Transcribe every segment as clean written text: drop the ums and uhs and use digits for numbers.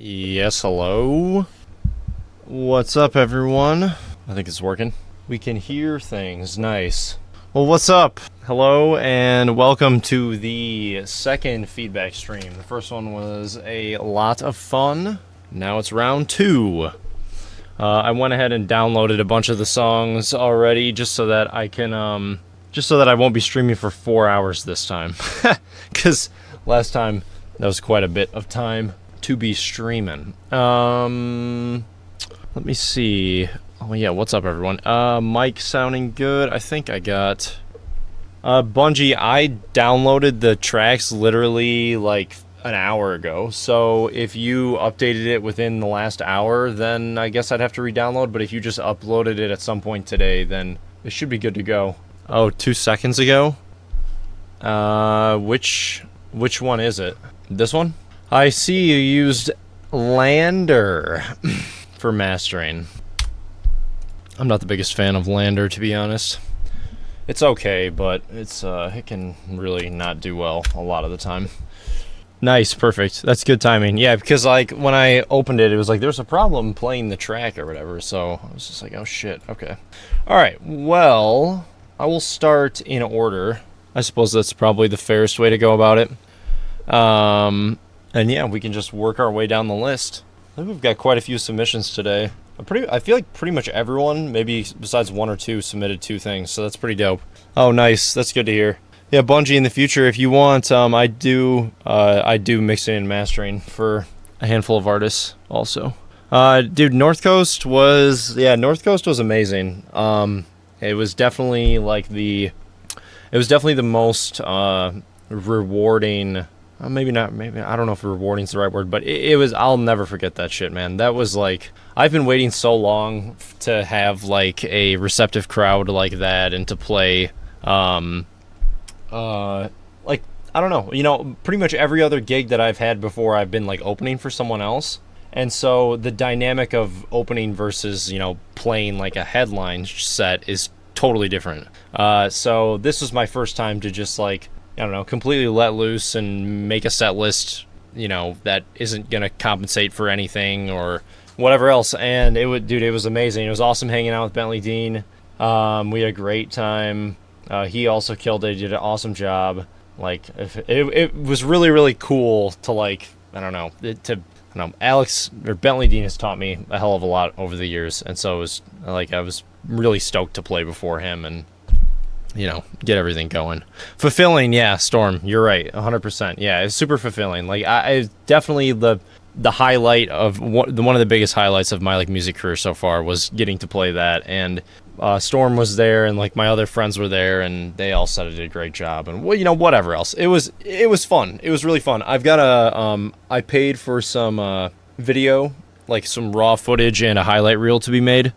Yes, hello? What's up, everyone? I think it's working. We can hear things. Nice. Well, what's up? Hello, and welcome to the second feedback stream. The first one was a lot of fun. Now it's round two. I went ahead and downloaded a bunch of the songs already just so that I can, just so that I won't be streaming for 4 hours this time. Because last time, that was quite a bit of time to be streaming. Let me see. Oh yeah, what's up, everyone? Mic sounding good. I think I got... Bungie, I downloaded the tracks literally like an hour ago, so if you updated it within the last hour, then I guess I'd have to re-download, but if you just uploaded it at some point today, then it should be good to go. Oh, 2 seconds ago? Which one is it? This one? I see you used Lander for mastering. I'm not the biggest fan of Lander, to be honest. It's okay, but it can really not do well a lot of the time. Nice, perfect. That's good timing. Yeah, because like when I opened it, it was like there's a problem playing the track or whatever, so I was just like, oh shit, okay. Alright, well, I will start in order. I suppose that's probably the fairest way to go about it. And yeah, we can just work our way down the list. I think we've got quite a few submissions today. I feel like pretty much everyone, maybe besides one or two, submitted 2 things, so that's pretty dope. Oh, nice. That's good to hear. Yeah, Bungie, in the future, if you want, I do mixing and mastering for a handful of artists also. Dude, North Coast was amazing. It was definitely the most rewarding. Maybe not. Maybe I don't know if rewarding is the right word, but it was. I'll never forget that shit, man. That was like I've been waiting so long to have like a receptive crowd like that and to play, like I don't know, pretty much every other gig that I've had before, I've been like opening for someone else, and so the dynamic of opening versus playing like a headline set is totally different. So this was my first time to just like, I don't know, completely let loose and make a set list, that isn't going to compensate for anything or whatever else. And it was amazing. It was awesome hanging out with Bentley Dean. We had a great time. He also killed it. He did an awesome job. Like, it was really, really cool to like, Alex or Bentley Dean has taught me a hell of a lot over the years. And so it was like, I was really stoked to play before him and, get everything going. Fulfilling, yeah, Storm, you're right, 100%. Yeah, it's super fulfilling. Like, I definitely the highlight of one of the biggest highlights of my like music career so far was getting to play that. And Storm was there, and like my other friends were there, and they all said I did a great job. And whatever else, it was fun. It was really fun. I've got I paid for some video, like some raw footage and a highlight reel to be made.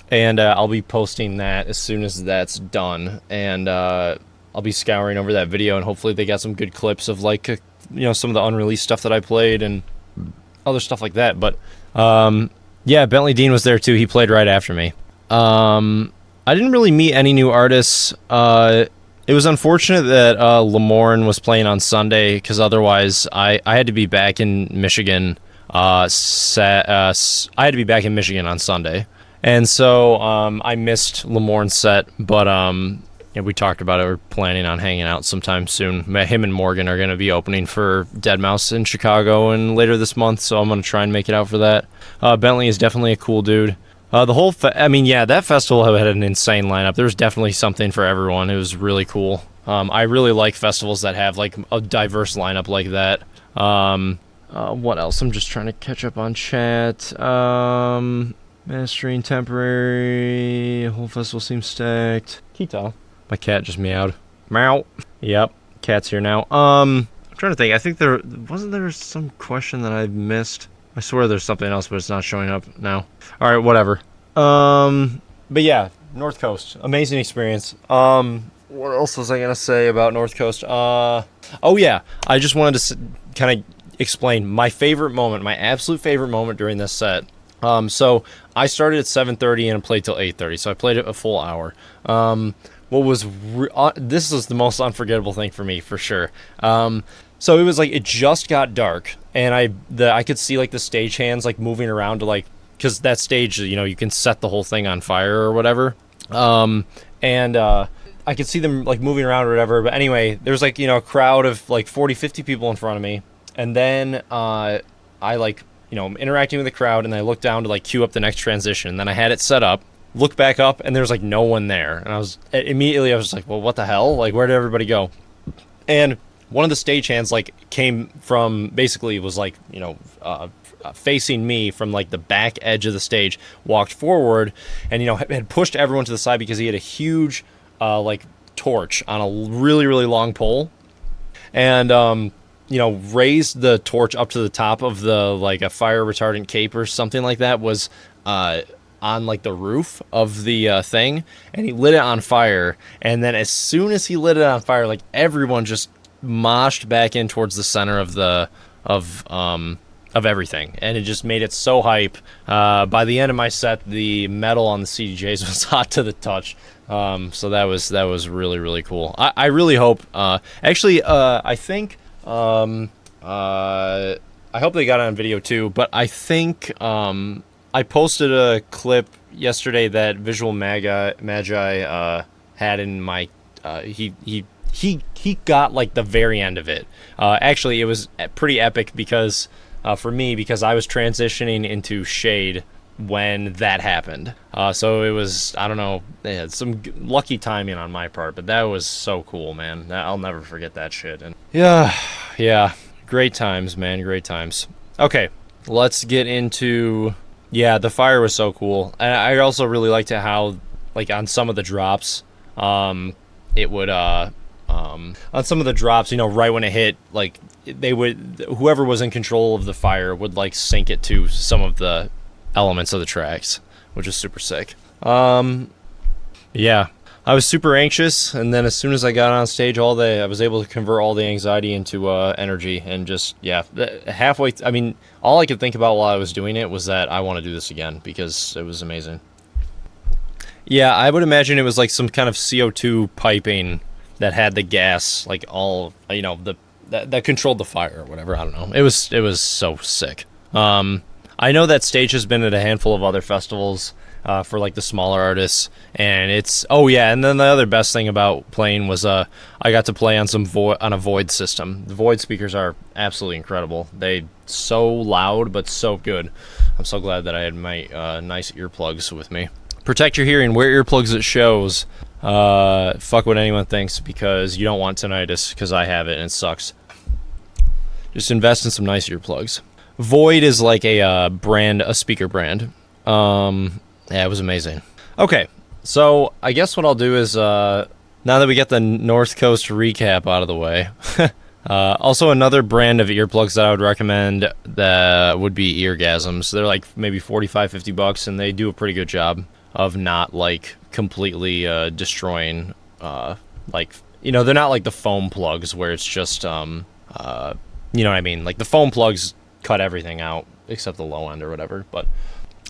And I'll be posting that as soon as that's done. And I'll be scouring over that video, and hopefully they got some good clips of like, some of the unreleased stuff that I played and other stuff like that. But yeah, Bentley Dean was there too. He played right after me. I didn't really meet any new artists. It was unfortunate that Lamorne was playing on Sunday, because otherwise I had to be back in Michigan. I had to be back in Michigan on Sunday. And so I missed Lamorne's set, but we talked about it. We're planning on hanging out sometime soon. Him and Morgan are going to be opening for Deadmau5 in Chicago and later this month, so I'm going to try and make it out for that. Bentley is definitely a cool dude. The whole that festival had an insane lineup. There was definitely something for everyone. It was really cool. I really like festivals that have like a diverse lineup like that. What else? I'm just trying to catch up on chat. Mastering temporary. Whole festival seems stacked. Keetz. My cat just meowed. Meow. Yep. Cat's here now. I'm trying to think. I think there wasn't some question that I missed. I swear there's something else, but it's not showing up now. All right, whatever. But yeah, North Coast, amazing experience. What else was I gonna say about North Coast? Oh yeah, I just wanted to kind of explain my favorite moment, my absolute favorite moment during this set. So I started at 7:30 and played till 8:30, so I played it a full hour. This was the most unforgettable thing for me, for sure. So it was like it just got dark, and I could see like the stagehands like moving around to like, because that stage, you know, you can set the whole thing on fire or whatever. I could see them like moving around or whatever. But anyway, there was like, you know, a crowd of like 40, 50 people in front of me. And then I like, you know, I'm interacting with the crowd, and I look down to like queue up the next transition. And then I had it set up, look back up, and there's like no one there. And I was like, well, what the hell? Like, where did everybody go? And one of the stagehands like came from, basically was like, you know, facing me from like the back edge of the stage, walked forward, and, you know, had pushed everyone to the side because he had a huge like torch on a really, really long pole, and you know, raised the torch up to the top of the like a fire retardant cape or something like that, was on like the roof of the thing, and he lit it on fire. And then as soon as he lit it on fire, like everyone just moshed back in towards the center of everything, and it just made it so hype. By the end of my set, the metal on the CDJs was hot to the touch. So that was really, really cool. I really hope, actually, I think, I hope they got it on video too, but I think, I posted a clip yesterday that Visual Magi had in my, he got like the very end of it. Actually, it was pretty epic because, for me, because I was transitioning into Shade when that happened. So it was, I don't know, some lucky timing on my part, but that was so cool, man. I'll never forget that shit. And yeah, great times, man, great times. Okay, let's get into, yeah, the fire was so cool. And I also really liked it how, like, on some of the drops, it would, on some of the drops, you know, right when it hit, like, they would, whoever was in control of the fire would, like, sync it to some of the elements of the tracks, which is super sick. Yeah, I was super anxious, and then as soon as I got on stage all day, I was able to convert all the anxiety into energy, and just, yeah, halfway, I mean, all I could think about while I was doing it was that I want to do this again, because it was amazing. Yeah, I would imagine it was like some kind of CO2 piping that had the gas, like all, you know, that controlled the fire or whatever, I don't know. It was so sick. I know that stage has been at a handful of other festivals for like the smaller artists, and it's, oh yeah, and then the other best thing about playing was I got to play on on a Void system. The Void speakers are absolutely incredible. They so loud but so good. I'm so glad that I had my nice earplugs with me. Protect your hearing. Wear earplugs at shows. Fuck what anyone thinks, because you don't want tinnitus, because I have it and it sucks. Just invest in some nice earplugs. Void is like a brand, a speaker brand. Yeah, it was amazing. Okay, so I guess what I'll do is, now that we get the North Coast recap out of the way, also another brand of earplugs that I would recommend that would be Eargasms. They're like maybe $45-50, and they do a pretty good job of not like completely destroying, like, you know, they're not like the foam plugs where it's just, you know what I mean? Like the foam plugs cut everything out except the low end or whatever. But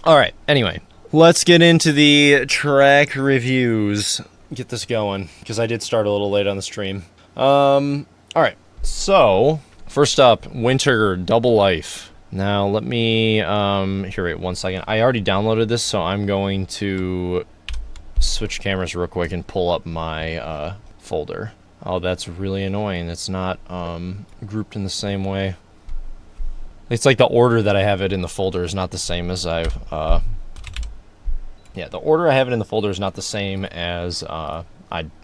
all right, anyway, let's get into the track reviews. Get this going, because I did start a little late on the stream. All right, so first up, Winter Double Life. Now let me here, wait 1 second. I already downloaded this, so I'm going to switch cameras real quick and pull up my folder. Oh, that's really annoying. It's not grouped in the same way. It's like the order that I have it in the folder is not the same as I've, yeah, the order I have it in the folder is not the same as I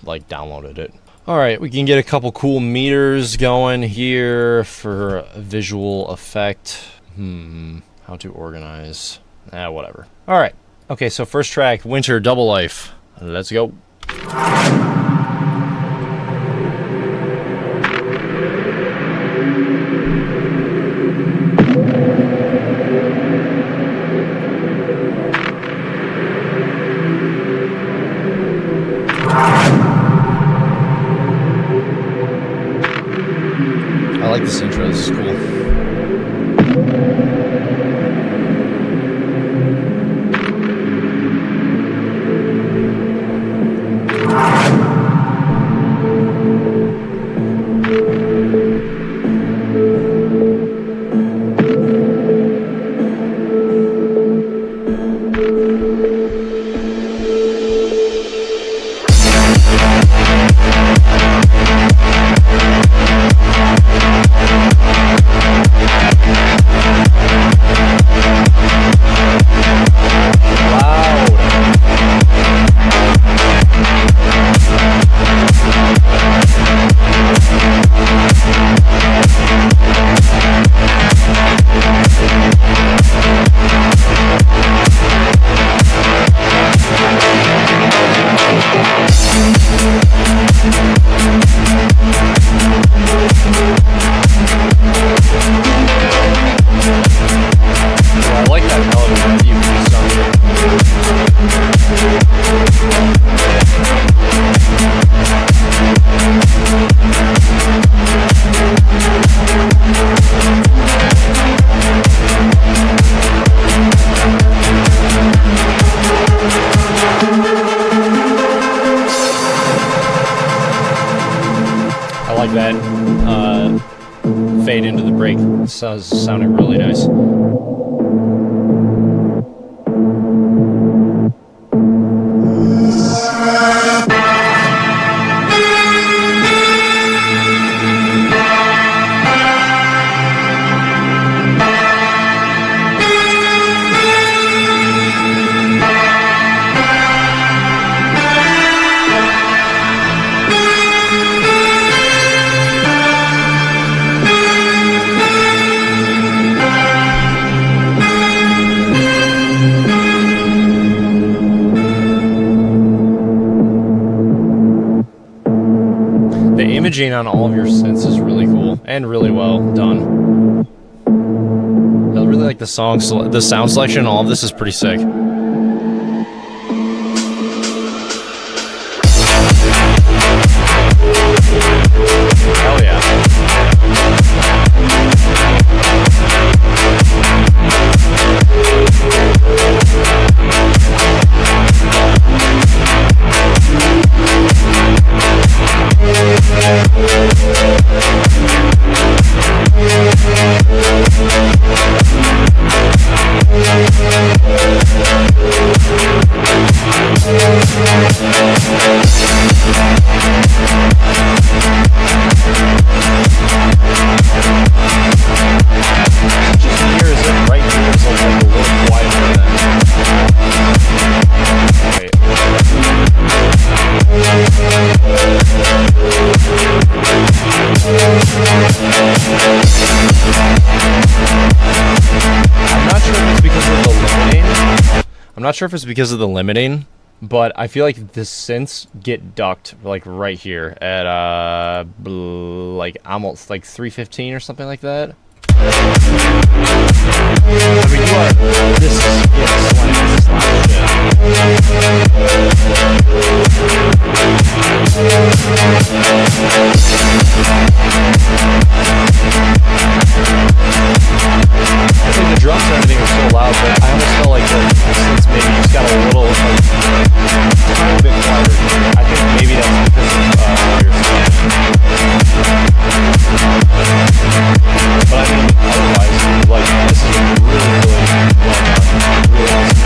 like downloaded it. All right, we can get a couple cool meters going here for visual effect. How to organize? Whatever. All right. Okay, so first track, Winter Double Life. Let's go. I like this intro, this is cool. This is sounding really nice. Imaging on all of your synths is really cool and really well done. I really like the the sound selection. All of this is pretty sick. Hell yeah. I'm not sure if it's because of the limiting, but I feel like the synths get ducked like right here at like almost like 315 or something like that. I mean, you are this is slime shit. I think the drums and everything are so loud, but I almost felt like since maybe you just got a little tiny bit quieter. I think maybe that's because of your skin. But I mean, otherwise, like, this is really, really well done. Really awesome.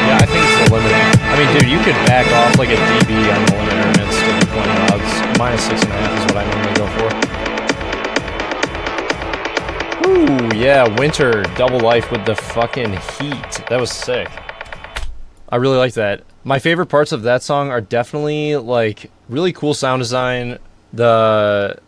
Yeah, I think it's the limiting. I mean, dude, you could back off like a dB on the limiter and it's still be playing loud. -6.5 is what I normally go for. Ooh, yeah, Winter, Double Life with the fucking heat. That was sick. I really like that. My favorite parts of that song are definitely, like, really cool sound design, the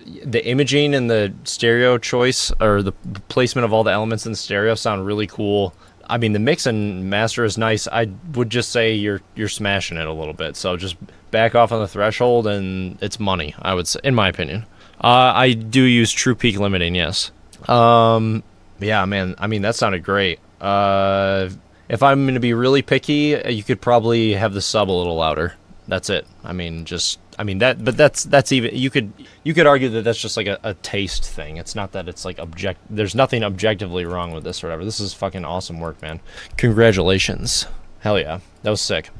imaging and the stereo choice, or the placement of all the elements in the stereo sound really cool. I mean, the mix and master is nice. I would just say you're smashing it a little bit. So just back off on the threshold, and it's money, I would say, in my opinion. I do use True Peak limiting, yes. Yeah, man. I mean, that sounded great. If I'm going to be really picky, you could probably have the sub a little louder. That's it. I mean, that's even, you could argue that that's just like a taste thing. It's not that it's like there's nothing objectively wrong with this or whatever. This is fucking awesome work, man. Congratulations. Hell yeah. That was sick.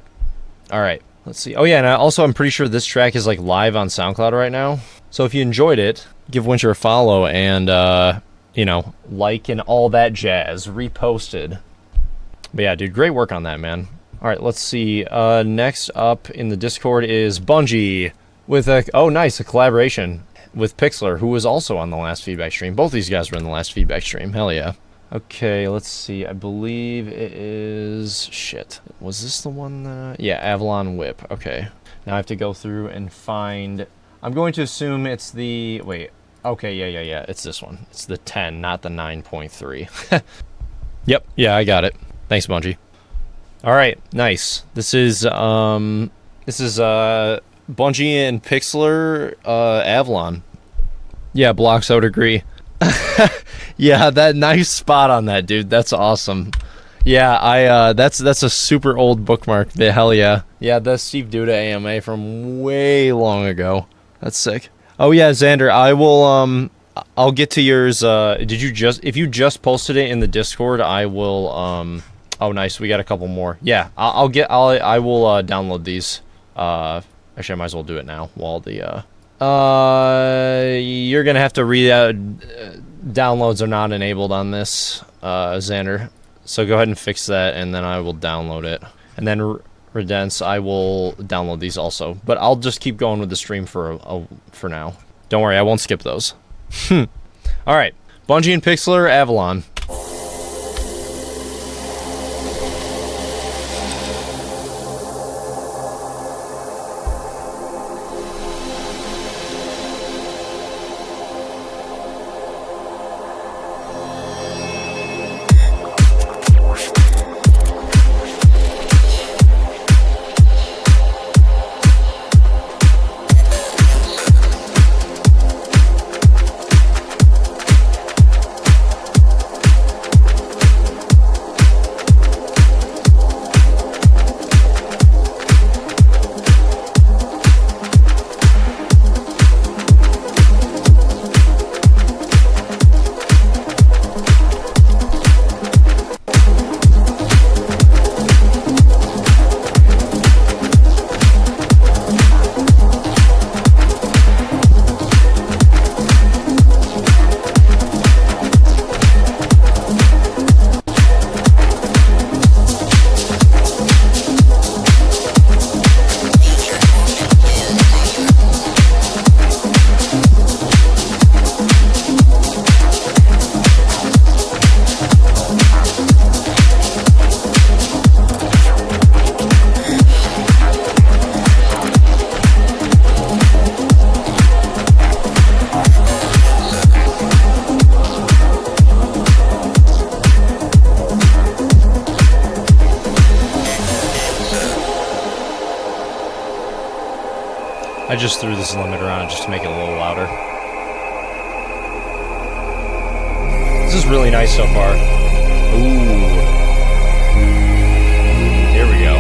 All right. Let's see. Oh yeah, and I'm pretty sure this track is like live on SoundCloud right now. So if you enjoyed it, give Winter a follow and, like and all that jazz. Reposted. But yeah, dude, great work on that, man. All right, let's see. Next up in the Discord is Bungie with a collaboration with Pixlr, who was also on the last feedback stream. Both these guys were in the last feedback stream. Hell yeah. Okay, let's see. I believe it is... Shit. Was this the one? Yeah, Avalon Whip. Okay. Now I have to go through and find... I'm going to assume it's the... Wait. Okay, yeah. It's this one. It's the 10, not the 9.3. Yep. Yeah, I got it. Thanks, Bungie. All right, nice. This is Bungie and Pixlr Avalon. Yeah, Blocks, I would agree. Yeah, that nice spot on that, dude. That's awesome. Yeah, that's a super old bookmark. The hell yeah. Yeah, that's Steve Duda AMA from way long ago. That's sick. Oh yeah, Xander, I'll get to yours. If you just posted it in the Discord, I will Oh, nice. We got a couple more. Yeah, I will download these. Actually, I might as well do it now while the you're gonna have to read out. Downloads are not enabled on this, Xander. So go ahead and fix that, and then I will download it. And then Redence, I will download these also. But I'll just keep going with the stream for now. Don't worry, I won't skip those. All right, Bungie and Pixlr, Avalon. I just threw this limiter on just to make it a little louder. This is really nice so far. Ooh. Here we go.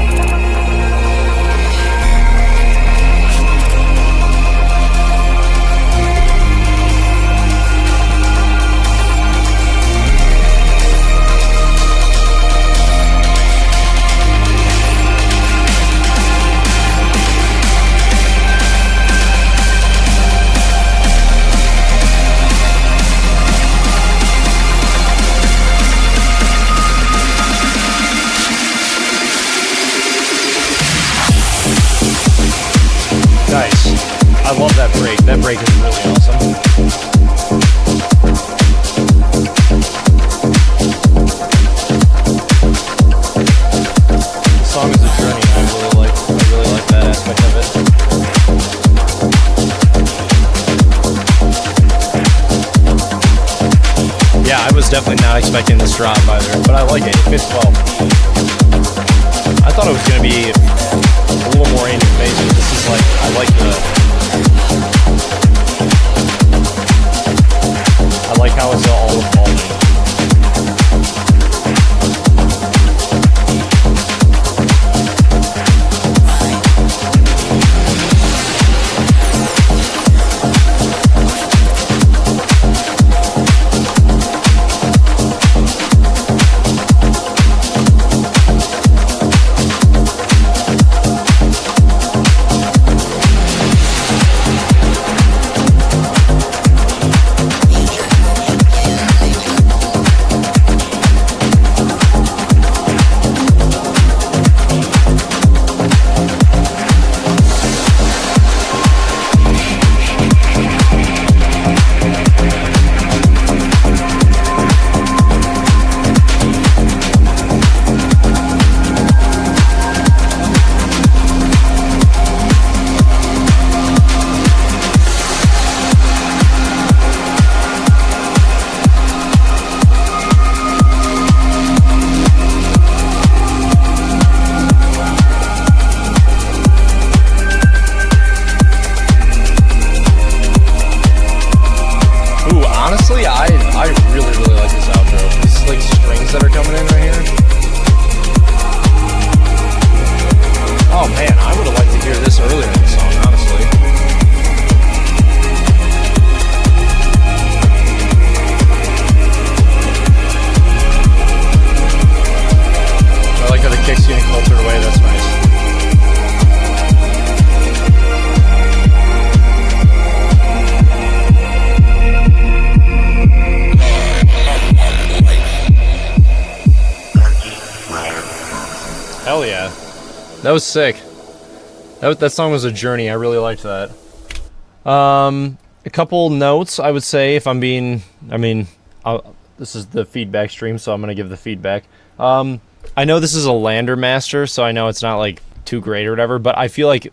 Nice. I love that break. That break is really awesome. The song is a journey. I really like that aspect of it. Yeah, I was definitely not expecting this drop either, but I like it. It fits well. I thought it was going to be a little more in your face, but this is like, I like how it's all evolving. Hell yeah. That was sick. That song was a journey. I really liked that. A couple notes, I would say, if I'm being... this is the feedback stream, so I'm going to give the feedback. I know this is a Lander Master, so I know it's not, like, too great or whatever, but I feel like...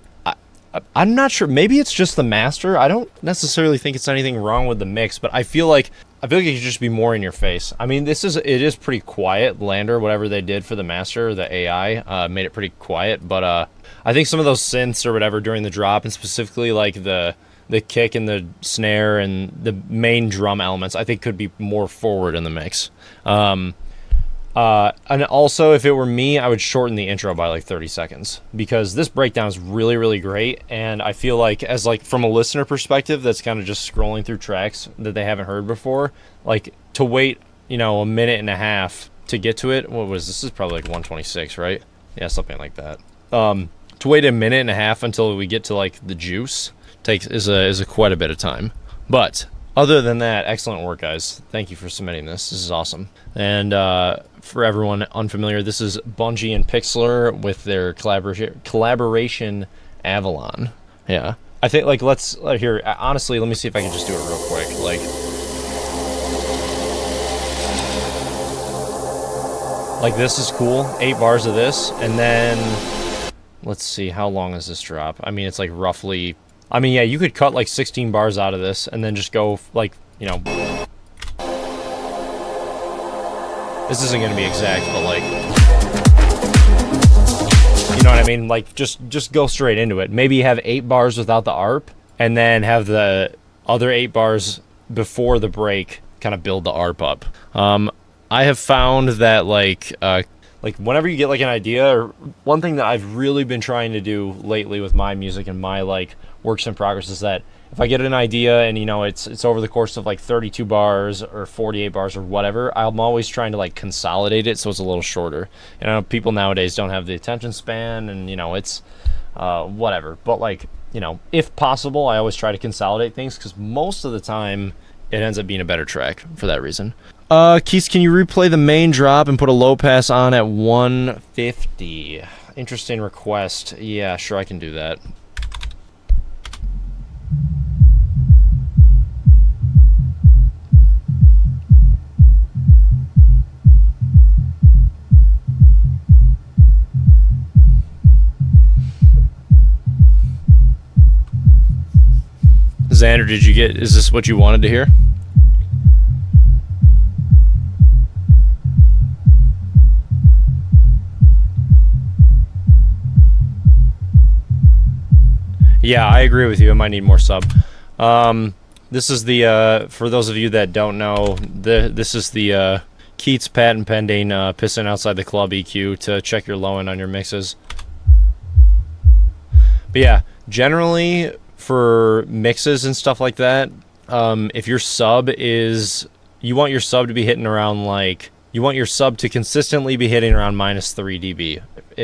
I'm not sure. Maybe it's just the Master. I don't necessarily think it's anything wrong with the mix, but I feel like it could just be more in your face. I mean, it is pretty quiet. Lander, whatever they did for the Master, the AI, made it pretty quiet, but I think some of those synths or whatever during the drop, and specifically like the kick and the snare and the main drum elements, I think could be more forward in the mix. And also, if it were me, I would shorten the intro by like 30 seconds, because this breakdown is really, really great, and I feel like, as like from a listener perspective that's kind of just scrolling through tracks that they haven't heard before, like to wait, a minute and a half to get to it. What was this? Is probably like 126, right? Yeah, something like that. To wait a minute and a half until we get to like the juice is quite a bit of time. But other than that, excellent work, guys. Thank you for submitting this. This is awesome. And for everyone unfamiliar, this is Bungie and Pixlr with their collaboration Avalon. Yeah. I think, like, let's... here, honestly, let me see if I can just do it real quick. Like this is cool. 8 bars of this. And then... let's see, how long is this drop? I mean, it's like roughly... I mean, yeah, you could cut like 16 bars out of this and then just go, like, this isn't going to be exact, but like, you know what I mean? Like, just go straight into it. Maybe have 8 bars without the ARP, and then have the other 8 bars before the break kind of build the ARP up. I have found that, like whenever you get like an idea, or one thing that I've really been trying to do lately with my music and my like works in progress is that if I get an idea and it's over the course of like 32 bars or 48 bars or whatever, I'm always trying to like consolidate it so it's a little shorter. And I know people nowadays don't have the attention span, and it's whatever. But like, if possible, I always try to consolidate things, because most of the time it ends up being a better track for that reason. Keetz, can you replay the main drop and put a low pass on at 150? Interesting request. Yeah, sure, I can do that. Xander, is this what you wanted to hear? Yeah, I agree with you. I might need more sub. This is the, for those of you that don't know, this is the Keetz patent pending pissing outside the club EQ to check your low end on your mixes. But yeah, generally for mixes and stuff like that, if your sub is, you want your sub to be hitting around like, you want your sub to consistently be hitting around -3 dB.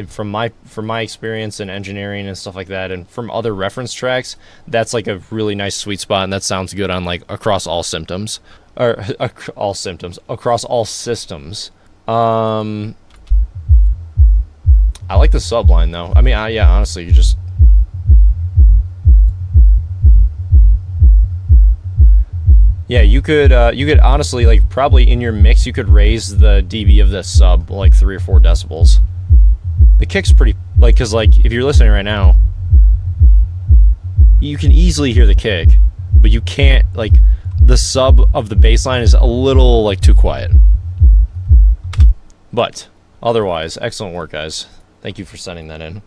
From my experience in engineering and stuff like that, and from other reference tracks, that's like a really nice sweet spot, and that sounds good on like across all systems. Across all systems. I like the sub line though. I mean, yeah, honestly, you just. Yeah, you could honestly, like, probably in your mix, you could raise the dB of the sub like 3 or 4 decibels. The kick's pretty, like, because, like, if you're listening right now, you can easily hear the kick, but you can't, like, the sub of the bass line is a little, like, too quiet. But, otherwise, excellent work, guys. Thank you for sending that in.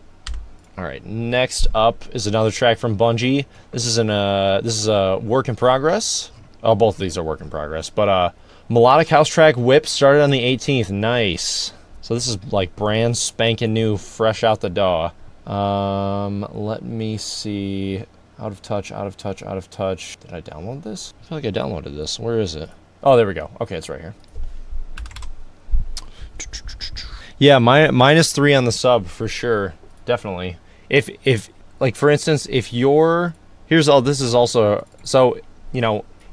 Alright, next up is another track from Bungie. This is a work in progress. Oh, both of these are work in progress. But melodic house track, Whip, started on the 18th. Nice. So this is like brand spanking new, fresh out the door. Let me see. Out of touch. Did I download this? I feel like I downloaded this. Where is it? Oh, there we go. Okay, it's right here. Yeah, -3 on the sub for sure. Definitely. If like, for instance, if you're, this is also, so,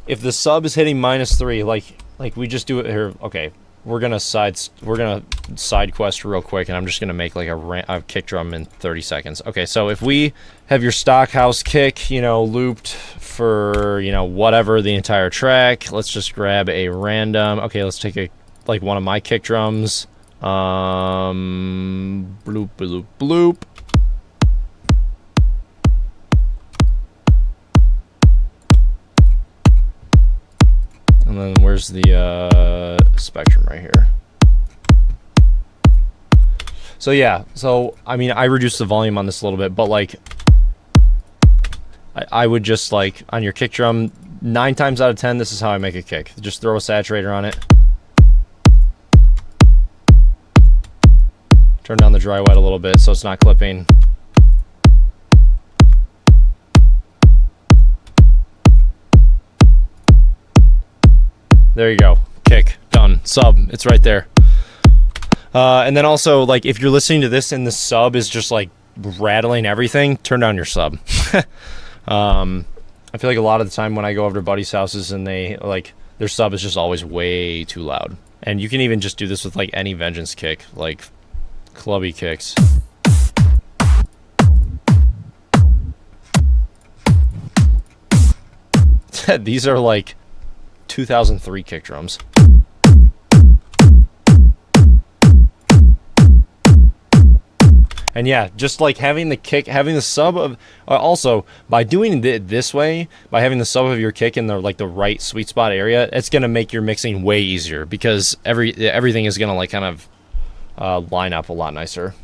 if the sub is hitting -3, like we just do it here, okay, we're gonna side quest real quick, and I'm just gonna make like a kick drum in 30 seconds. Okay, so if we have your stock house kick, looped for whatever the entire track, let's just grab a random. Okay, let's take one of my kick drums. Bloop bloop bloop. And then where's the spectrum right here? So yeah, I mean, I reduced the volume on this a little bit, but like I would just on your kick drum, 9 times out of 10, this is how I make a kick. Just throw a saturator on it. Turn down the dry wet a little bit so it's not clipping. There you go. Kick. Done. Sub. It's right there. And then also, if you're listening to this and the sub is just, rattling everything, turn down your sub. I feel like a lot of the time when I go over to buddies' houses and they, their sub is just always way too loud. And you can even just do this with, any Vengeance kick, clubby kicks. These are, 2003 kick drums. And yeah, just having the sub of, also by doing it this way, by having the sub of your kick in the the right sweet spot area, it's gonna make your mixing way easier because everything is gonna kind of line up a lot nicer.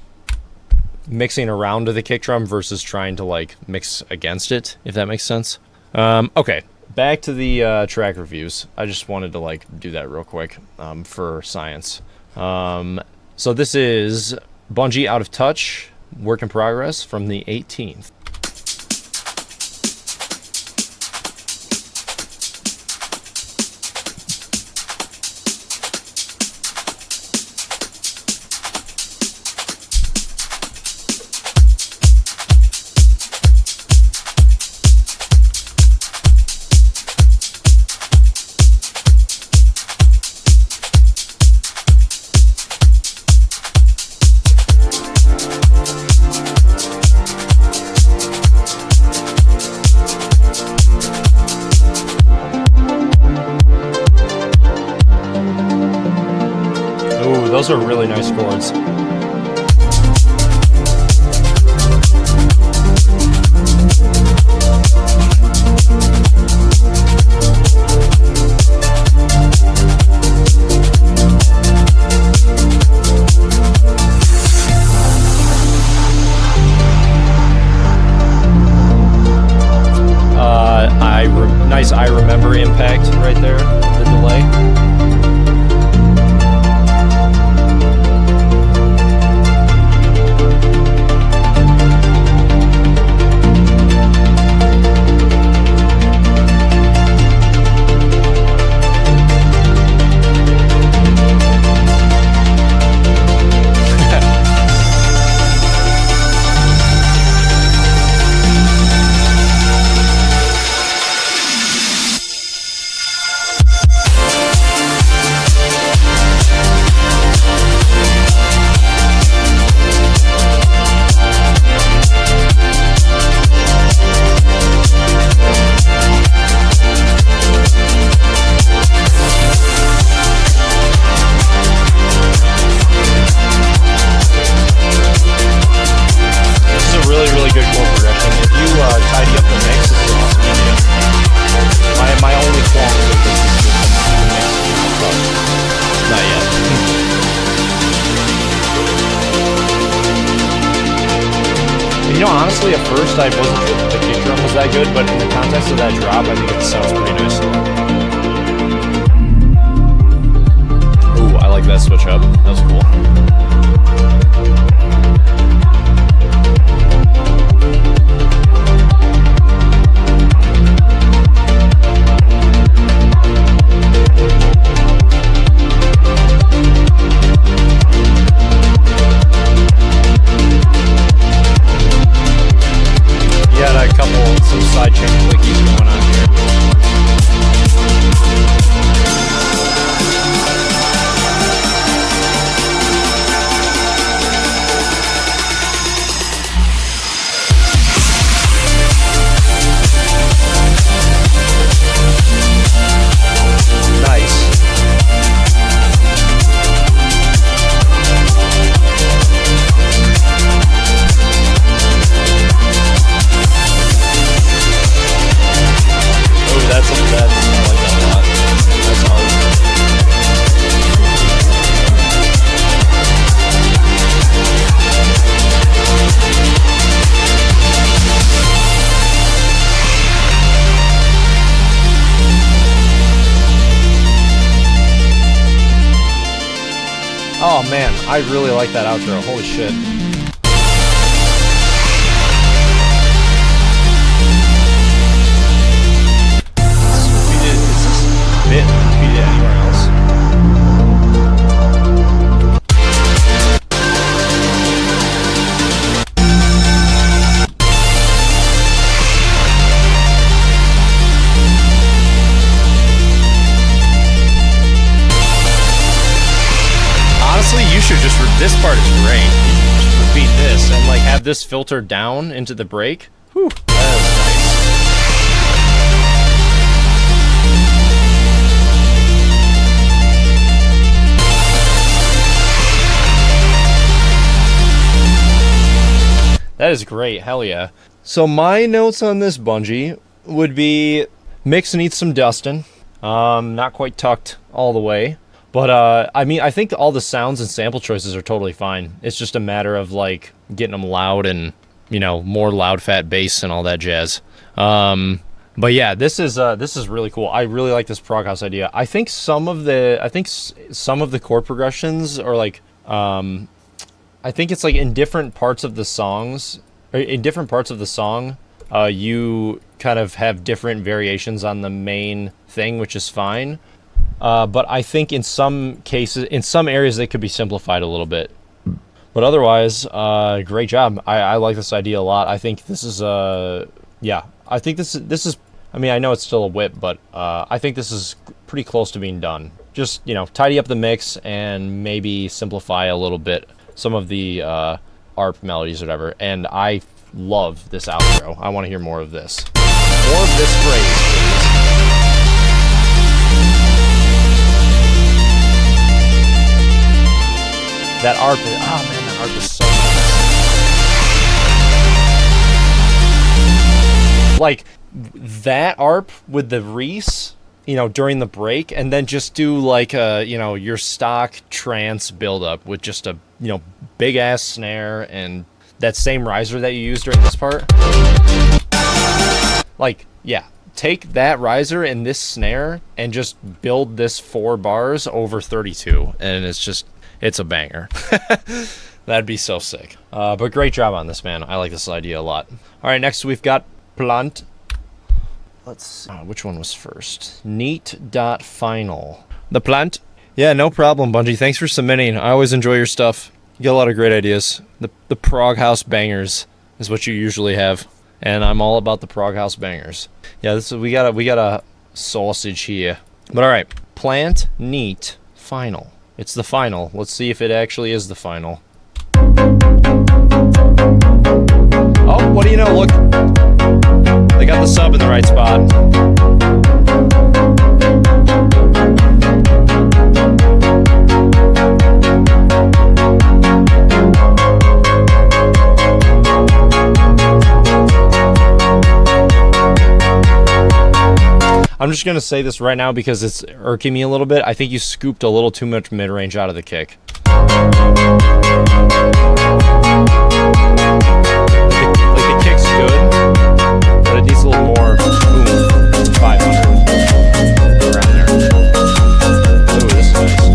Mixing around to the kick drum versus trying to mix against it, if that makes sense. Okay. Back to the track reviews. I just wanted to do that real quick for science. So this is Bungie Out of Touch, work in progress from the 18th. Those are really nice chords. Nice I Remember impact right there, the delay. Honestly, at first I wasn't sure if the kick drum was that good, but in the context of that drop, I think it sounds pretty nice. Ooh, I like that switch up. That was cool. Some side chain clickies going on here. I really like that outro. Holy shit. Is this bit repeated anywhere else? Honestly, you should just, this part is great. You should just repeat this and like have this filter down into the break. Whew, that is nice. That is great, hell yeah. So my notes on this Bungie would be mix needs some dusting. Not quite tucked all the way. But, I mean, I think all the sounds and sample choices are totally fine. It's just a matter of, like, getting them loud and, you know, more loud, fat bass and all that jazz. But, yeah, this is really cool. I really like this prog house idea. I think some of the chord progressions are, like, I think it's, like, in different parts of the songs, or in different parts of the song, you kind of have different variations on the main thing, which is fine. But I think in some cases, in some areas, they could be simplified a little bit. But otherwise, great job. I like this idea a lot. I think this is yeah. I think this is. I mean, I know it's still a whip, but I think this is pretty close to being done. Just, you know, tidy up the mix and maybe simplify a little bit some of the ARP melodies or whatever. And I love this outro. I want to hear more of this. More of this phrase, please. That ARP, oh man, that ARP is so nice. Like, that ARP with the Reese, you know, during the break, and then just do like a, you know, your stock trance buildup with just a, you know, big ass snare and that same riser that you used during this part. Like, yeah, take that riser and this snare and just build this 4 bars over 32, and it's a banger. That'd be so sick. But great job on this, man. I like this idea a lot. All right, next we've got Plant. Let's see. Which one was first? Neat.final. The Plant. Yeah, no problem, Bungie. Thanks for submitting. I always enjoy your stuff. You got a lot of great ideas. The prog house bangers is what you usually have, and I'm all about the prog house bangers. Yeah, we got a sausage here. But all right, Plant, Neat, Final. It's the final. Let's see if it actually is the final. Oh, what do you know? Look. They got the sub in the right spot. I'm just going to say this right now because it's irking me a little bit. I think you scooped a little too much mid-range out of the kick. Like the kick's good, but it needs a little more boom, 500 around there. Ooh, this is nice.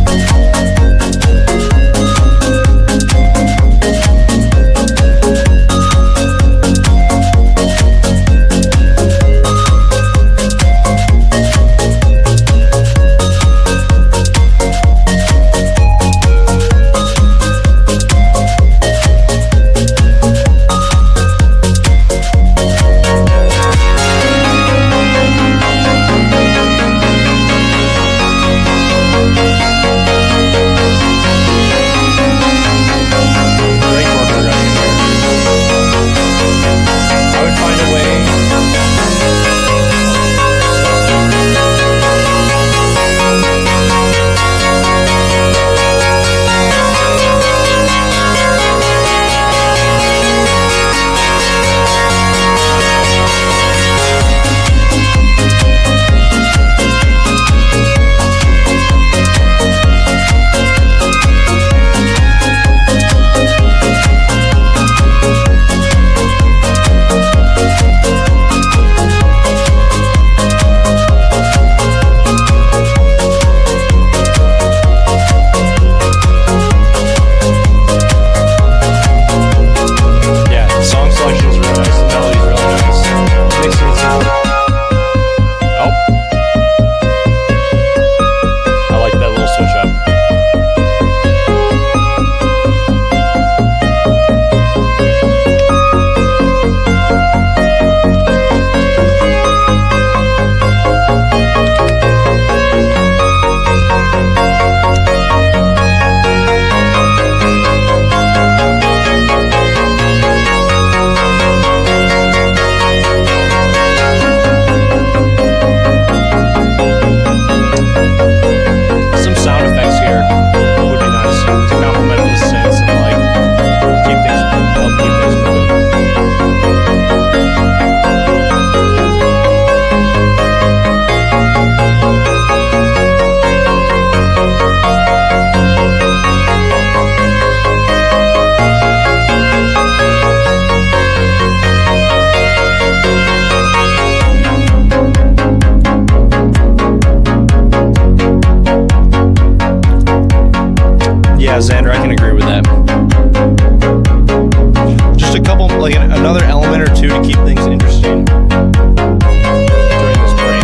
another element or two to keep things interesting during this break.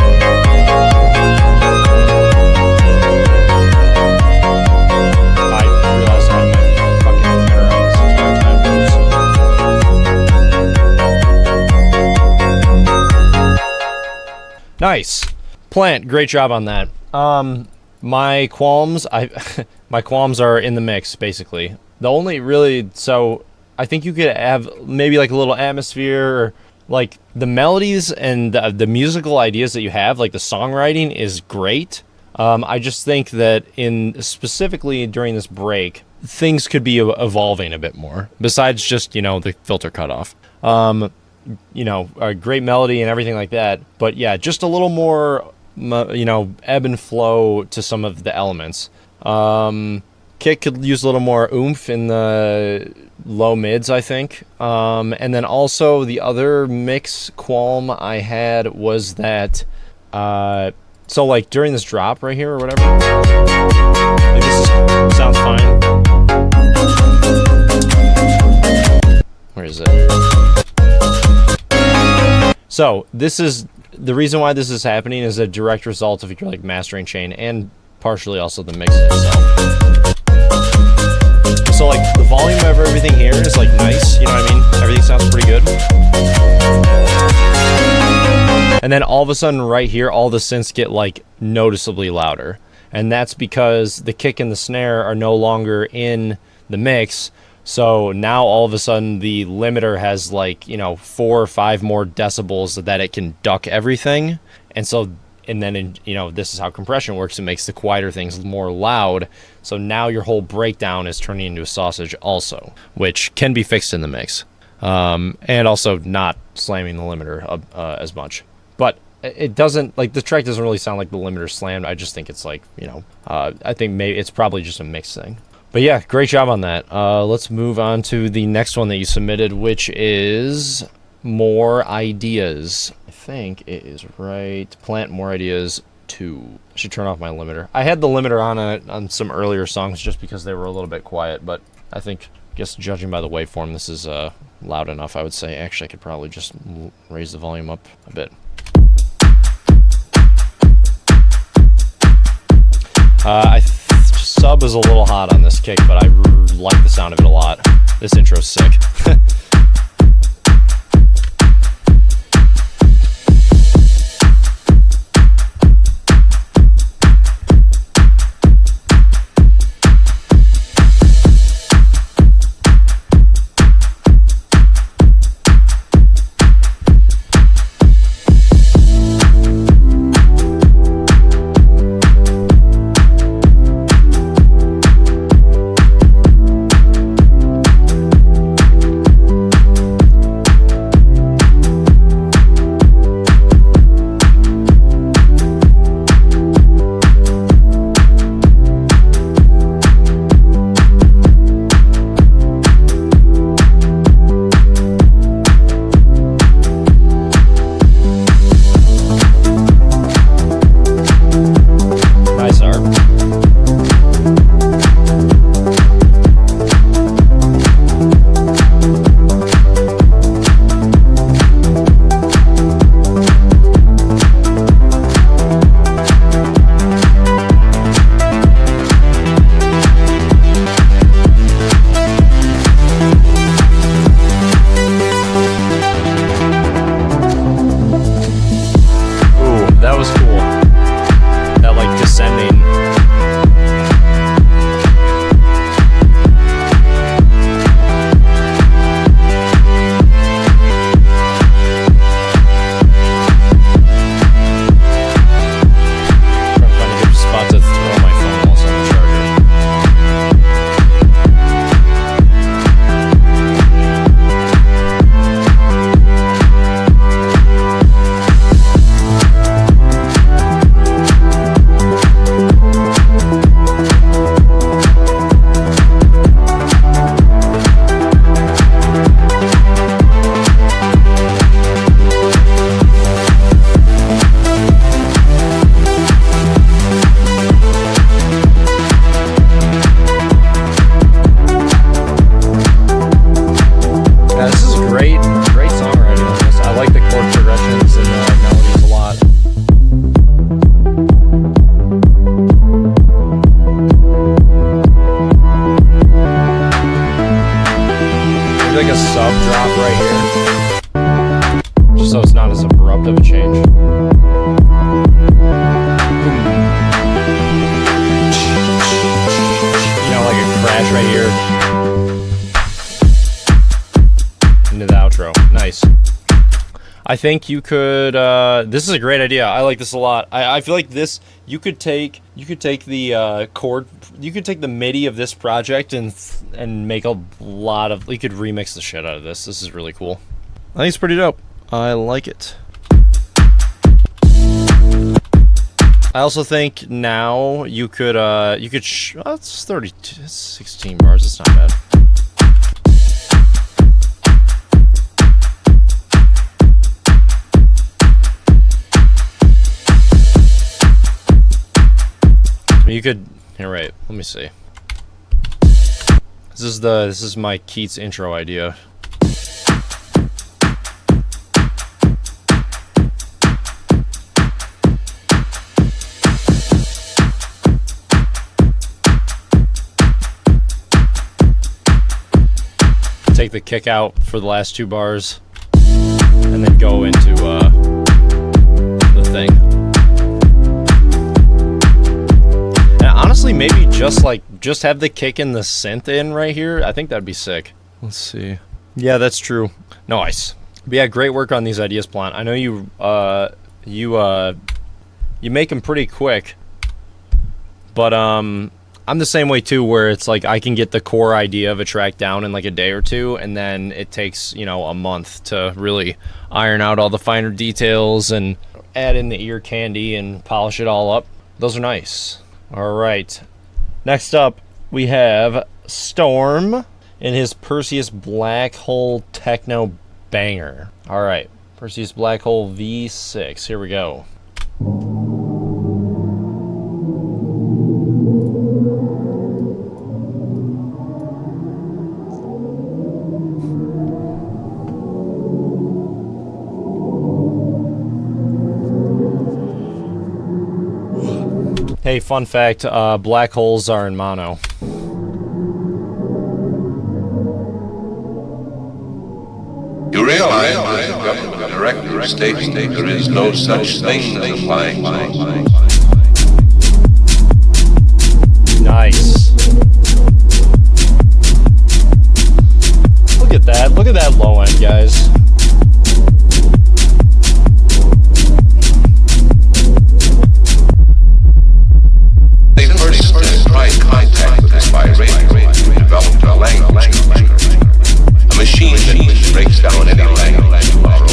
I realized I had my fucking limiter on this entire time. Nice. Plant, great job on that. My qualms, my qualms are in the mix, basically. The only really, so I think you could have maybe like a little atmosphere, or like the melodies and the musical ideas that you have, like the songwriting is great. I just think that specifically during this break, things could be evolving a bit more, besides just, the filter cutoff. A great melody and everything like that. But yeah, just a little more, ebb and flow to some of the elements. Kick could use a little more oomph in the low mids, I think. And then also the other mix qualm I had was that, so like during this drop right here or whatever, like sounds fine. Where is it? So this is the reason why this is happening is a direct result of your like mastering chain and partially also the mix itself. So like the volume of everything here is like nice, you know what I mean? Everything sounds pretty good. And then all of a sudden right here, all the synths get like noticeably louder. And that's because the kick and the snare are no longer in the mix. So now all of a sudden the limiter has like, 4 or 5 more decibels that it can duck everything. And then, this is how compression works. It makes the quieter things more loud. So now your whole breakdown is turning into a sausage also, which can be fixed in the mix. And also not slamming the limiter as much. But it doesn't, like, the track doesn't really sound like the limiter slammed. I just think it's like, I think maybe it's probably just a mix thing. But yeah, great job on that. Let's move on to the next one that you submitted, which is More Ideas. I think it is right. Plant More Ideas 2. I should turn off my limiter. I had the limiter on some earlier songs just because they were a little bit quiet, but I guess judging by the waveform, this is loud enough, I would say. Actually, I could probably just raise the volume up a bit. Sub is a little hot on this kick, but I like the sound of it a lot. This intro's sick. drop right here. Just so it's not as abrupt of a change. You know, like a crash right here. Into the outro. Nice. I think you could, this is a great idea. I like this a lot. I feel like this, you could take the chord, you could take the MIDI of this project and make a lot of, you could remix the shit out of this. This is really cool. I think it's pretty dope. I like it. I also think now you could, oh, it's 32, it's 16 bars, it's not bad. You could, here, right, let me see. This is my Keetz intro idea. Take the kick out for the last 2 bars and then go into the thing. Honestly, maybe just have the kick and the synth in right here. I think that'd be sick. Let's see. Yeah, that's true. Nice. But yeah, great work on these ideas, Plant. I know you make them pretty quick, but I'm the same way too, where it's like I can get the core idea of a track down in like a day or 2, and then it takes, you know, a month to really iron out all the finer details and add in the ear candy and polish it all up. Those are nice. All right, next up we have Storm in his Perseus Black Hole Techno Banger. All right, Perseus Black Hole V6, here we go. Hey, fun fact, black holes are in mono. You realize that the government directive states there is no such thing as a flying saucer. Nice. Look at that. Look at that low end, guys. Contact with this by radio, developed a language, a machine that breaks down any language tomorrow.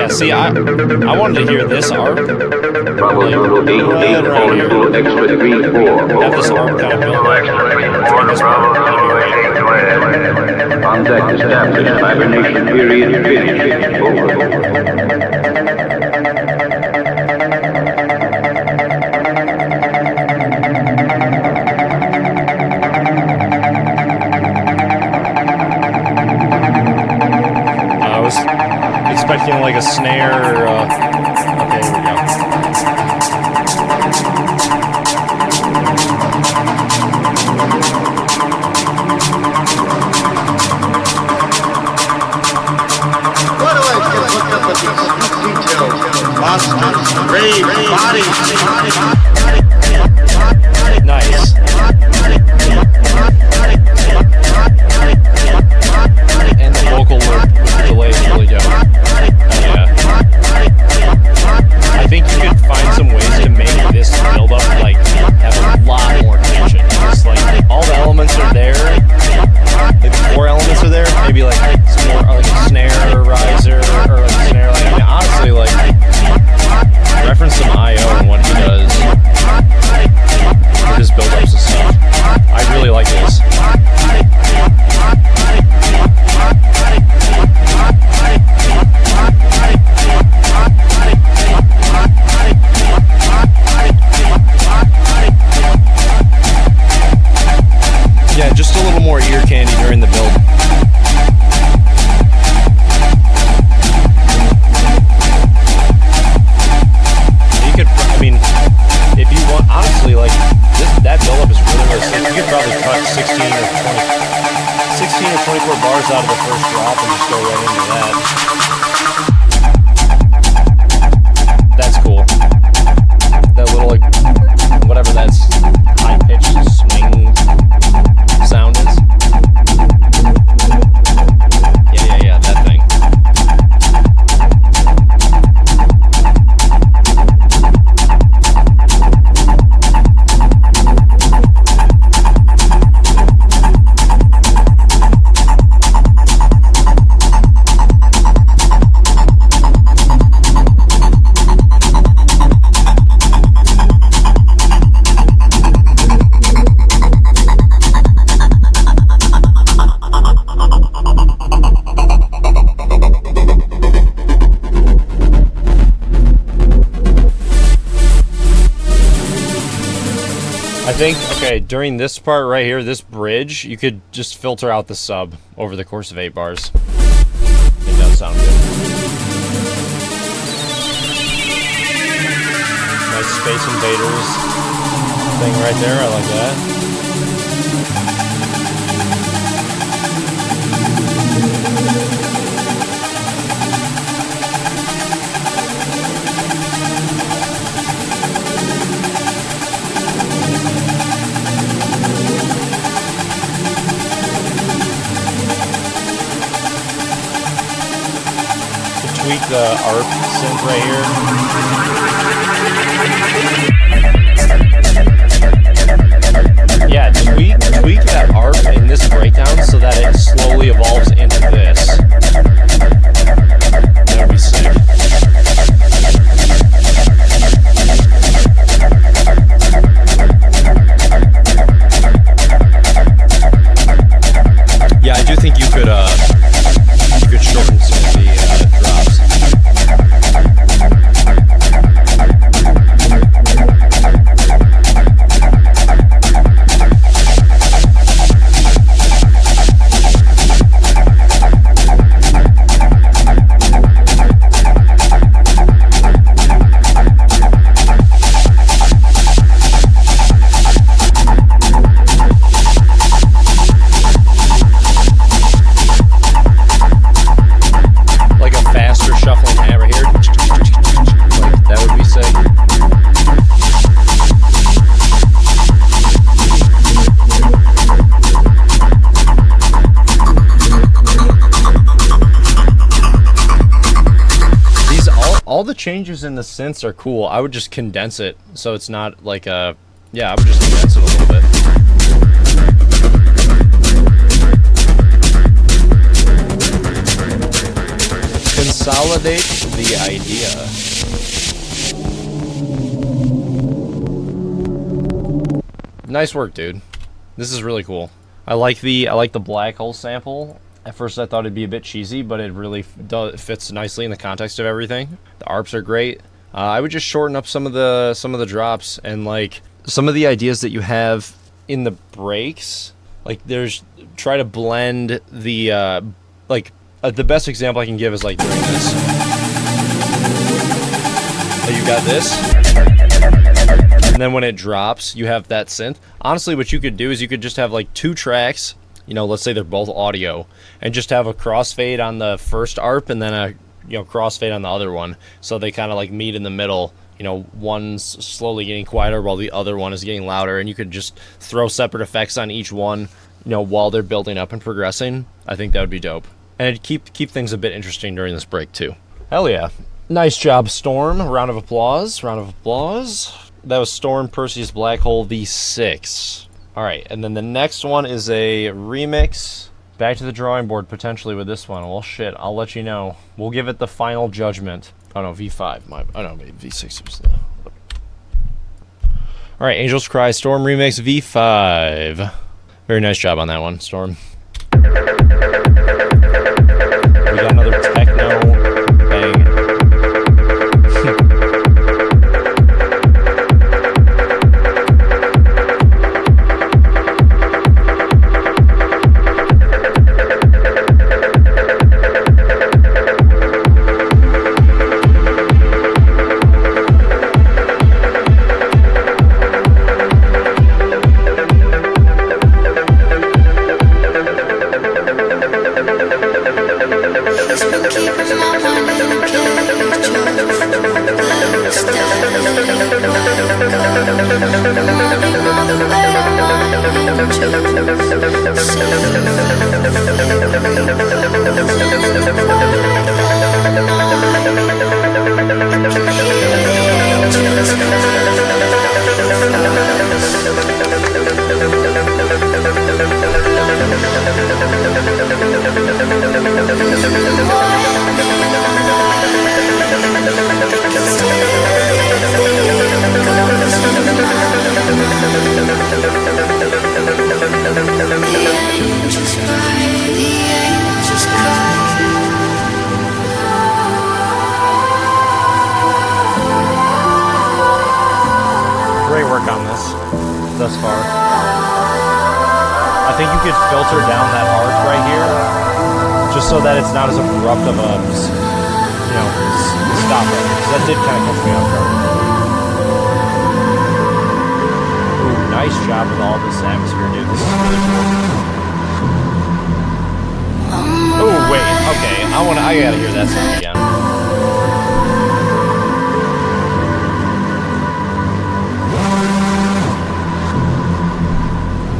See, I wanted to hear this arc. Like, right here. Have this arc kind of build up. This part. Contact established. Hibernation period finished. Over. Expecting like a snare or okay, here we go. more ear candy during the build. You could, I mean, if you want, honestly, like, that buildup is really sick. You could probably cut 16 or 24 bars out of the first drop and just go right into that. That's cool. That little, like, whatever that's high-pitched swing sound is. Yeah, that thing. I think, okay, during this part right here, this bridge, you could just filter out the sub over the course of 8 bars. It does sound good. Nice Space Invaders thing right there, I like that. Tweak the ARP synth right here. Yeah, tweak that ARP in this breakdown so that it slowly evolves into this. That would be sick. Yeah, I do think you could shorten some of the drops. All the changes in the synths are cool. I would just condense it so it's not like a... Yeah, I would just condense it a little bit. Consolidate the idea. Nice work, dude. This is really cool. I like the black hole sample. At first I thought it'd be a bit cheesy, but it really fits nicely in the context of everything. The ARPs are great. I would just shorten up some of the drops, and like some of the ideas that you have in the breaks. Like try to blend the the best example I can give is like during this. So you got this, and then when it drops, you have that synth. Honestly, what you could do is you could just have like 2 tracks. You know, let's say they're both audio, and just have a crossfade on the first ARP and then a crossfade on the other one, so they kind of like meet in the middle. You know, one's slowly getting quieter while the other one is getting louder, and you could just throw separate effects on each one, you know, while they're building up and progressing. I think that would be dope, and it'd keep things a bit interesting during this break too. Hell yeah. Nice job, Storm. Round of applause. Round of applause. That was Storm Perseus Black Hole V6. Alright, and then the next one is a remix. Back to the drawing board potentially with this one. Well, shit, I'll let you know. We'll give it the final judgment. Oh no, V5. Maybe V6 was the... Alright, Angel's Cry Storm remix V5. Very nice job on that one, Storm. We got another techno bang. Great work on this thus far. I think you could filter down that arc right here, just so that it's not as abrupt of a, stop it. Because that did kind of catch me off guard. Ooh, nice job with all this atmosphere, dude. This is really cool. Oh wait, okay. I gotta hear that song again.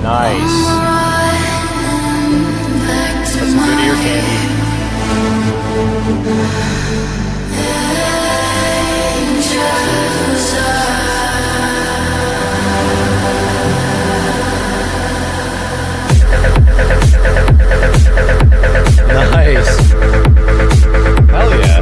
Nice. That's some good ear candy. Nice. Hell yeah.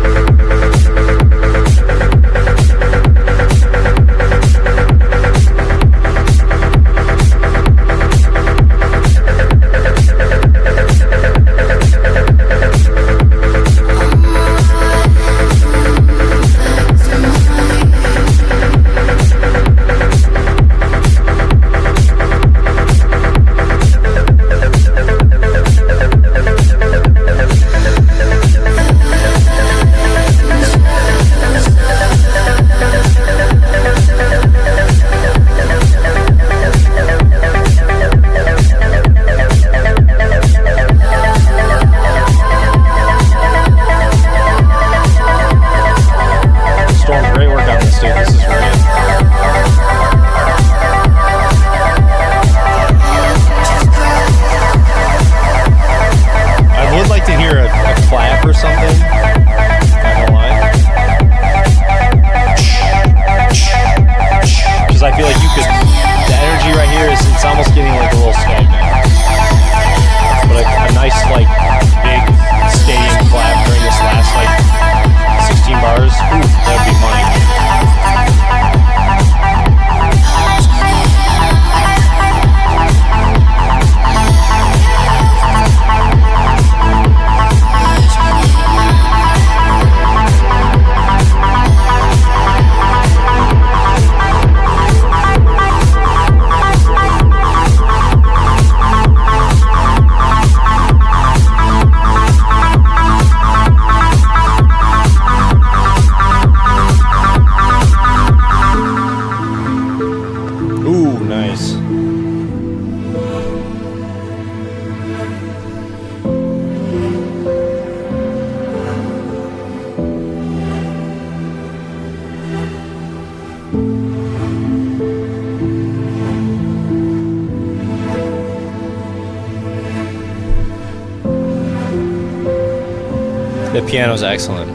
The piano's excellent.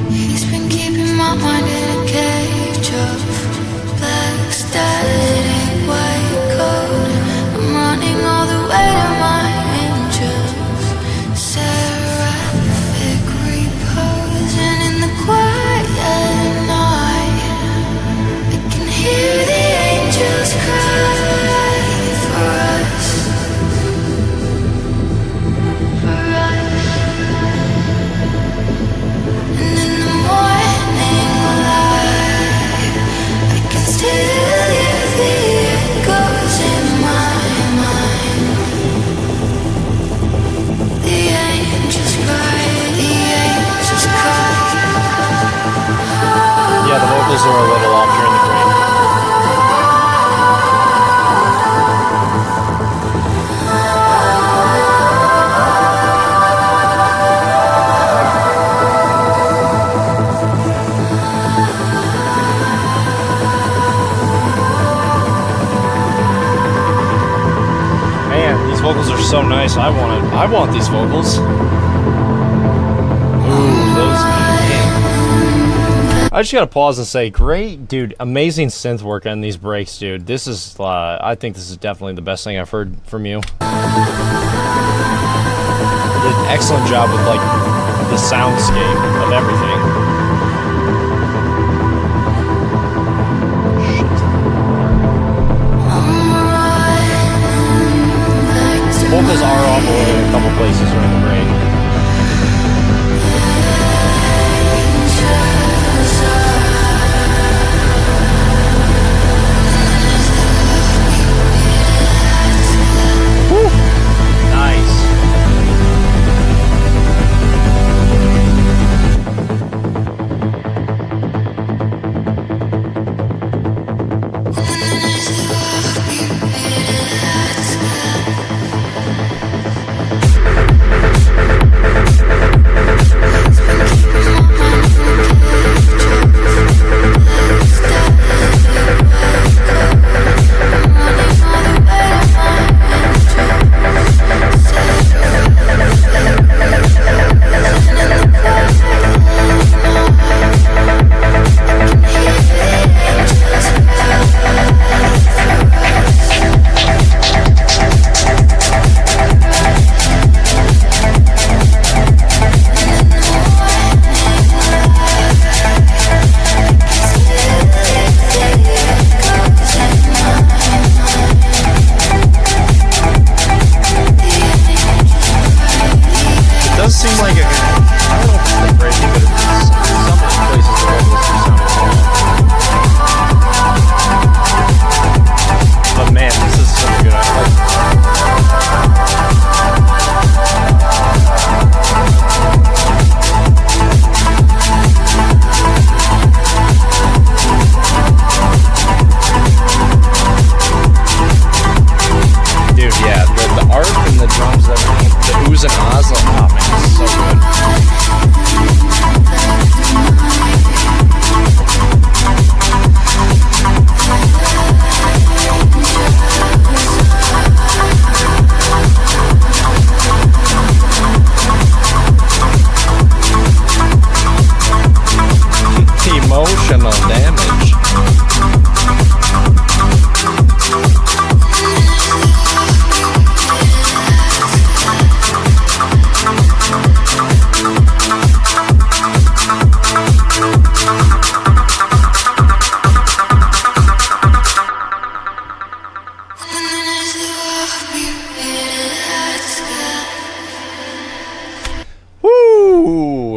He's been keeping my mind in a cage of black static, white coat. I'm running all the way to my angels. Seraphic reposing in the quiet night. I can hear the angels cry for us. so nice. I want these vocals. Ooh, those. I just gotta pause and say, great, dude, amazing synth work on these breaks, dude. This is, I think this is definitely the best thing I've heard from you. Did an excellent job with, like, the soundscape of everything. Shit. The vocals are awful in a couple places during the break.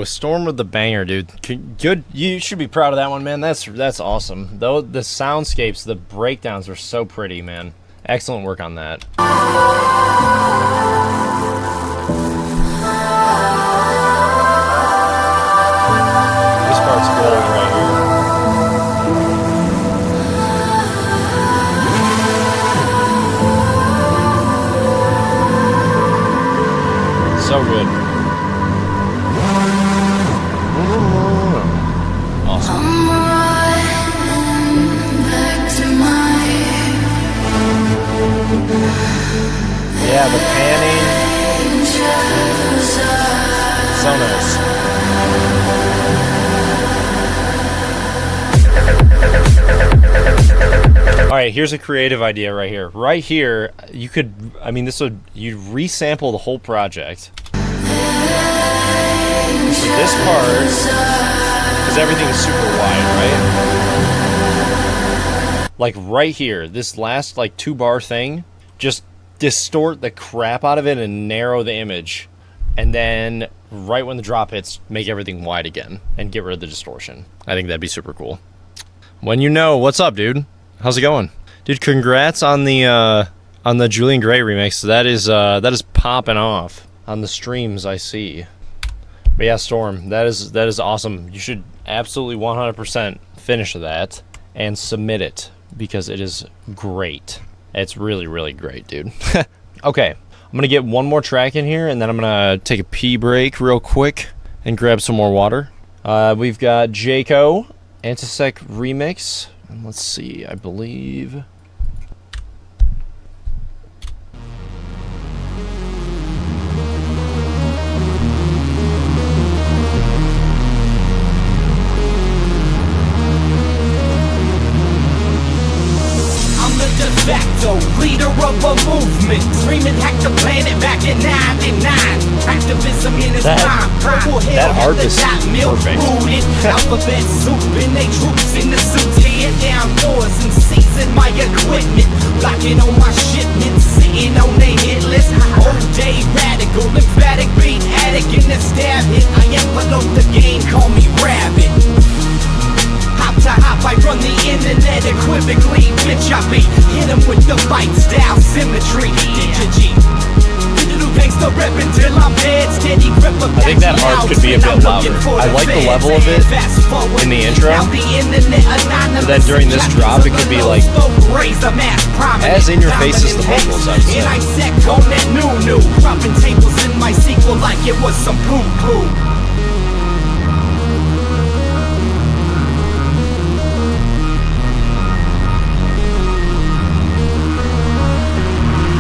Storm with the banger, dude. Good. You should be proud of that one, man. That's awesome. Though the soundscapes, the breakdowns are so pretty, man. Excellent work on that. This part's gold right here. So good. Yeah, the panning. So nice. Alright, here's a creative idea right here. Right here, you could, I mean, you'd resample the whole project. For this part, because everything is super wide, right? Like right here, this last like 2-bar thing, just distort the crap out of it and narrow the image, and then right when the drop hits, make everything wide again and get rid of the distortion. I think that'd be super cool. When you know, what's up, dude? How's it going, dude? Congrats on the Julian Gray remix. That is popping off on the streams I see. But yeah, Storm, that is awesome. You should absolutely 100% finish that and submit it because it is great. It's really, really great, dude. Okay, I'm going to get one more track in here, and then I'm going to take a pee break real quick and grab some more water. We've got Jaco, Antisec Remix. And let's see, I believe... Mando, leader of a movement, dreaming hack the planet back in '99. Activism in his prime. Purple that hair, harp is perfect. rooted. Alphabet soup and they troops in the suits. Tear down doors and season my equipment. Blocking on my shipments, sitting on they hit list. Old day radical, emphatic beat addict in the stab hit. I envelope the game, call me Rabbit. Hop to hop, I run the internet equivocally. Bitch, I be hit 'em with the bite style symmetry. Digi-G. Digital gangsta reppin' till I'm dead. Steady grip of I think that harp could be a bit louder. I like the level of it in the intro. But then during this drop, it could be like as in your face as the vocals, I would say. And I sec on that new. Dropping tables in my sequel like it was some poo-poo.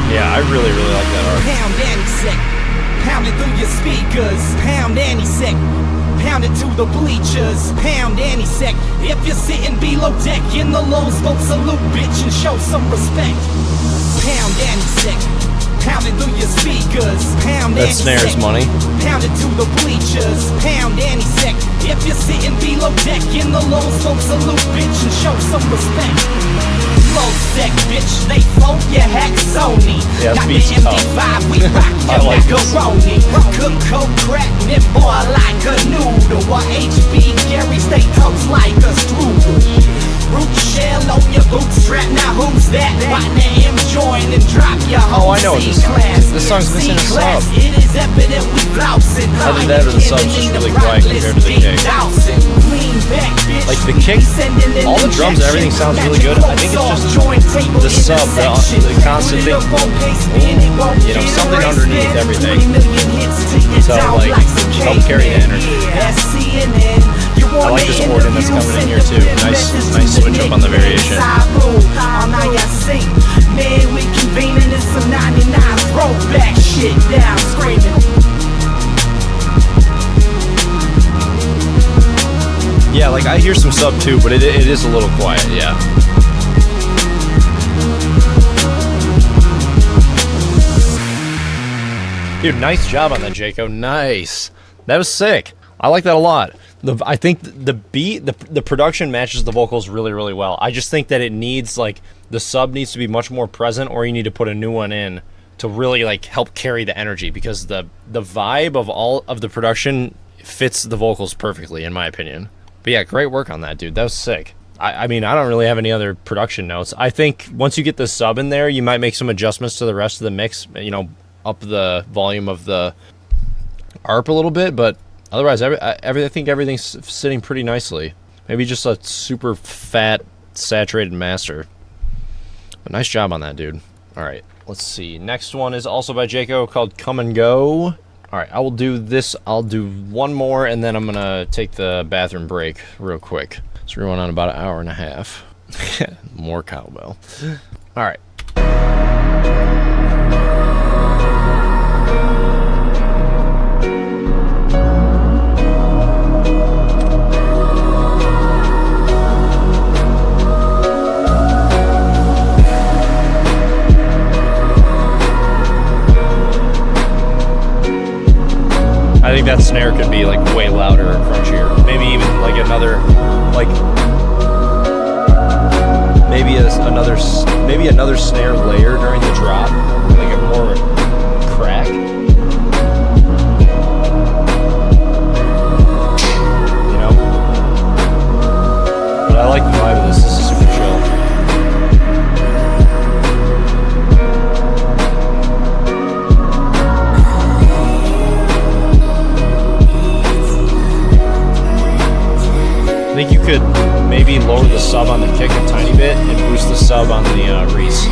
Yeah, I really like that art. Pound anti-sec, pound it through your speakers. Pound anti-sec, pound it to the bleachers. Pound anti-sec, if you're sitting below deck in the lows, vote salute, bitch, and show some respect. Pound anti-sec, pound it through your speakers. Pound That snare is money. Pound it to the bleachers. Pound anti-sec, if you're sitting below deck in the lows, vote salute, bitch, and show some respect. Low sec, bitch, they folk, you hack Sony. Yeah, Got the beat's tough. MD5, we rock I your like this. macaroni. Cook coke, crack, nip boy like a noodle. Or HB, Gary, stay close like a strudel. Root shell on your bootstrap, now who's that? Bite the M joint and drop your whole I know what this song C-class. is. This song's missing a C-class, sub. it is evident we blousin'. Either that or the sub's just really quiet compared to the kick. Like the kick, all the drums and everything sounds really good. I think it's just the sub, the constant thing, you know, something underneath everything to like help carry the energy. I like this organ that's coming in here too. Nice switch up on the variation. Man, we convening in some 99 throwback shit down screaming. Yeah, like I hear some sub too, but it is a little quiet, yeah. Dude, nice job on that, Jaco. Nice. That was sick. I like that a lot. I think the beat, the production matches the vocals really well. I just think that it needs, like, the sub needs to be much more present, or you need to put a new one in to really, like, help carry the energy, because the vibe of all of the production fits the vocals perfectly, in my opinion. But yeah, great work on that, dude. That was sick. I mean, I don't really have any other production notes. I think once you get the sub in there, you might make some adjustments to the rest of the mix, you know, up the volume of the ARP a little bit, but otherwise, I think everything's sitting pretty nicely. Maybe just a super fat, saturated master. But nice job on that, dude. All right, let's see. Next one is also by Jaco, called Come and Go. All right, I will do this. I'll do one more, and then I'm going to take the bathroom break real quick. So we're going on about an hour and a half. More cowbell. All right. I think that snare could be like way louder or crunchier. Maybe even like another, like maybe another snare layer during the drop, like a more crack. You know. But I like the vibe of this. This is super chill. I think you could maybe lower the sub on the kick a tiny bit and boost the sub on the Reese.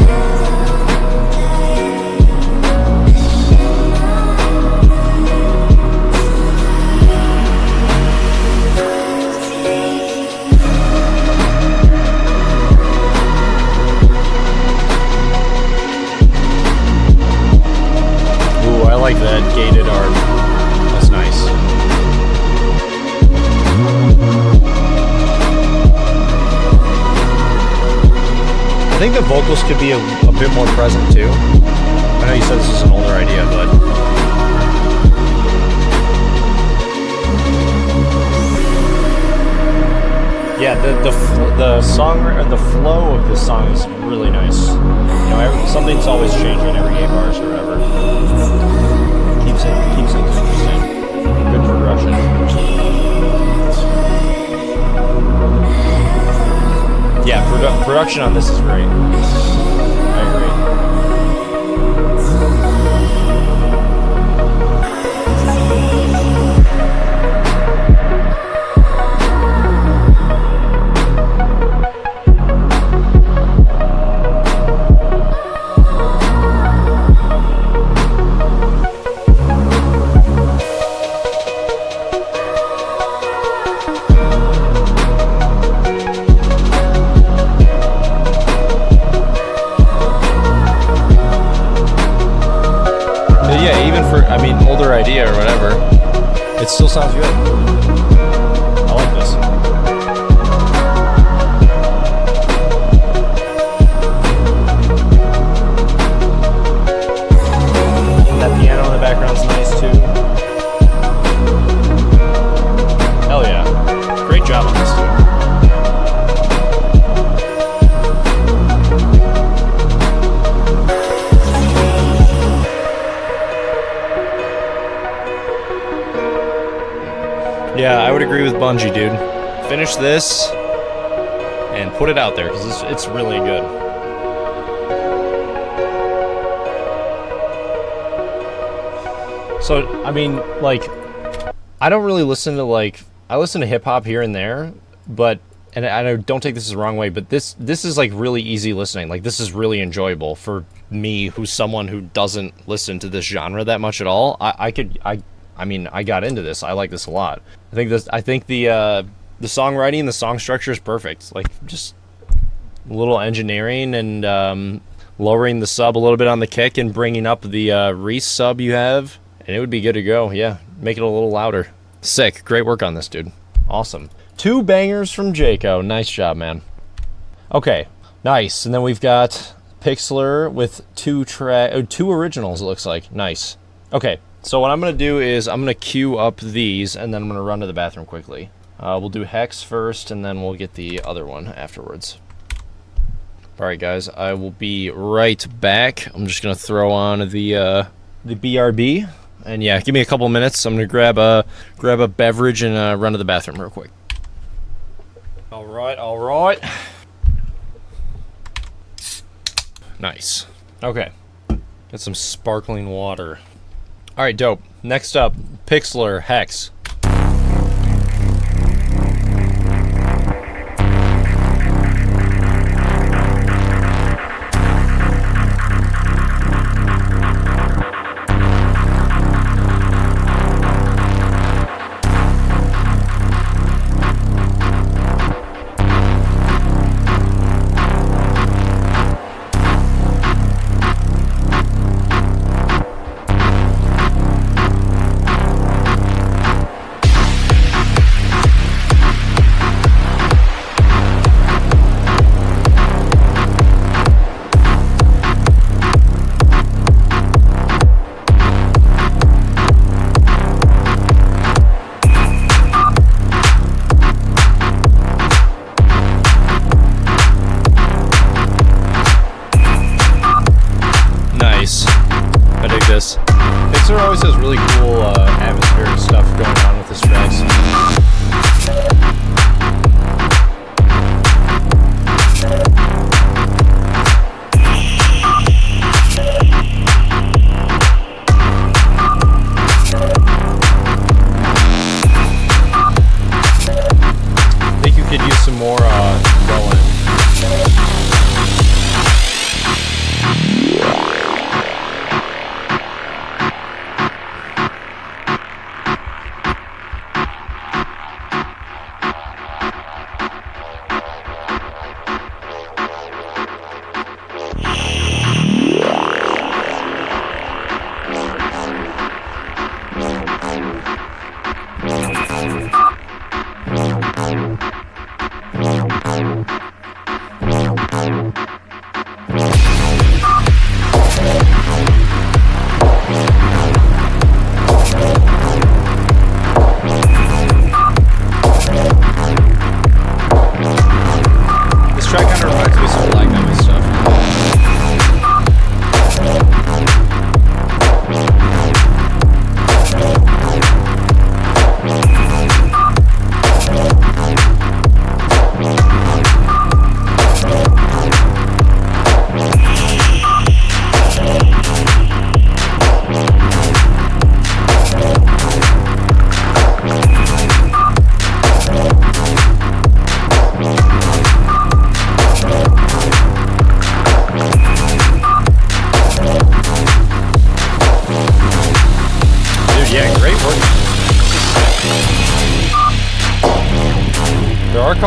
Ooh, I like that gated art. That's nice. think the vocals could be a bit more present too. I know you said this is an older idea, but yeah, the song, the flow of this song is really nice. You know, something's always changing every 8 bars or whatever. Keeps things interesting. Good progression. Yeah, production on this is great. I agree. Older idea or whatever, it still sounds good. I like this. That piano in the background's nice too. Hell yeah. Great job on this too. Yeah, I would agree with Bungie, dude. Finish this and put it out there because it's really good. So, I mean, like, I don't really listen to, like, I listen to hip-hop here and there, but, and I don't take this the wrong way, but this is, like, really easy listening. Like, this is really enjoyable for me, who's someone who doesn't listen to this genre that much at all. I mean, I got into this. I like this a lot. I think the songwriting, the song structure is perfect. Like, just a little engineering and lowering the sub a little bit on the kick and bringing up the Reese sub you have, and it would be good to go. Yeah, make it a little louder. Sick. Great work on this, dude. Awesome. 2 bangers from Jaco. Nice job, man. Okay, nice. And then we've got Pixlr with 2 originals, it looks like. Nice. Okay. So what I'm going to do is I'm going to queue up these, and then I'm going to run to the bathroom quickly. We'll do Hex first, and then we'll get the other one afterwards. Alright guys, I will be right back. I'm just going to throw on the BRB. And yeah, give me a couple minutes. I'm going to grab a beverage and run to the bathroom real quick. Alright. Nice. Okay. Get some sparkling water. Alright, dope. Next up, Pixlr Hex. Pixlr always has really cool atmospheric stuff going on with his tracks. I think you could use some more rolling.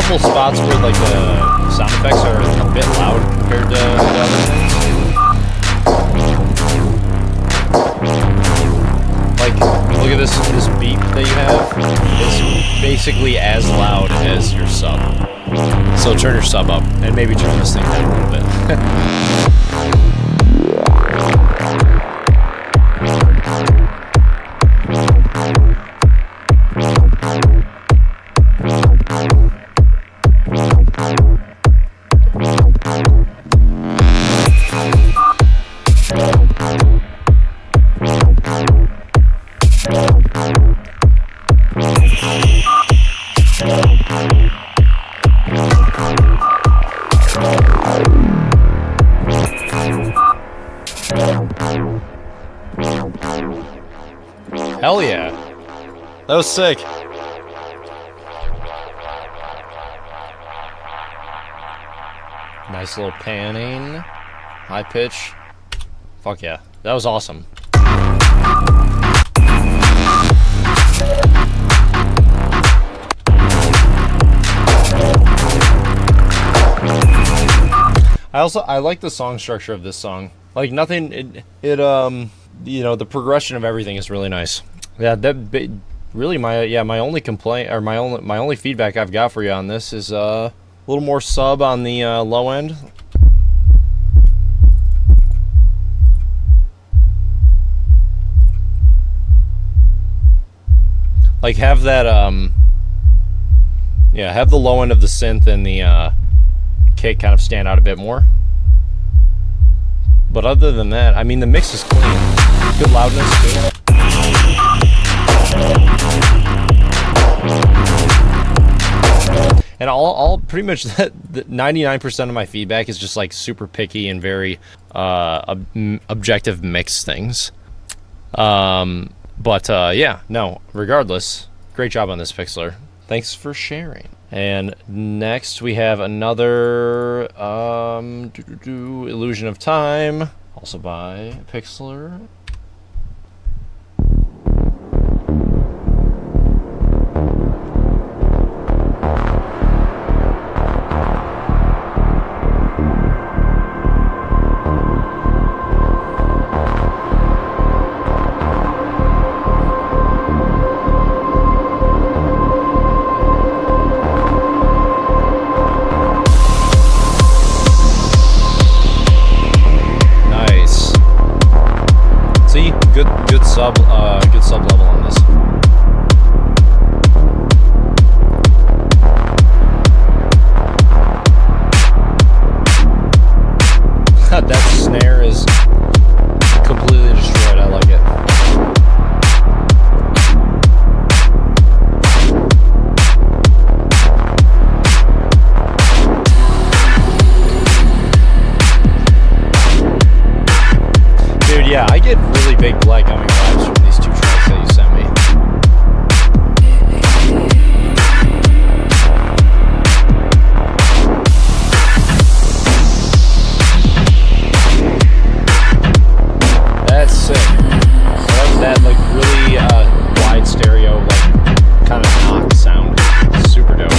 couple spots where like the sound effects are a bit loud compared to other things. Like, look at this beep that you have. It's basically as loud as your sub. So turn your sub up and maybe turn this thing down a little bit. Hell yeah. That was sick. Nice little panning. High pitch. Fuck yeah. That was awesome. I like the song structure of this song. Like nothing, you know, the progression of everything is really nice. Yeah, really my only complaint, or my only feedback I've got for you on this is a little more sub on the low end. Like have that yeah, have the low end of the synth and the kick kind of stand out a bit more. But other than that, I mean, the mix is clean. Good loudness too. And all pretty much that 99% of my feedback is just like super picky and very objective mix things. But yeah, no, regardless, great job on this, Pixlr. Thanks for sharing. And next we have another Illusion of Time, also by Pixlr. Good sub level on this. That snare is completely destroyed. I like it. Dude, yeah, I get really big Black Gummy vibes from these two tracks that you sent me. That's sick. So that like really wide stereo, like kind of knock sound. Super dope.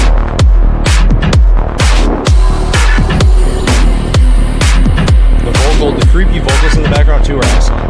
The creepy vocals in the background too are excellent.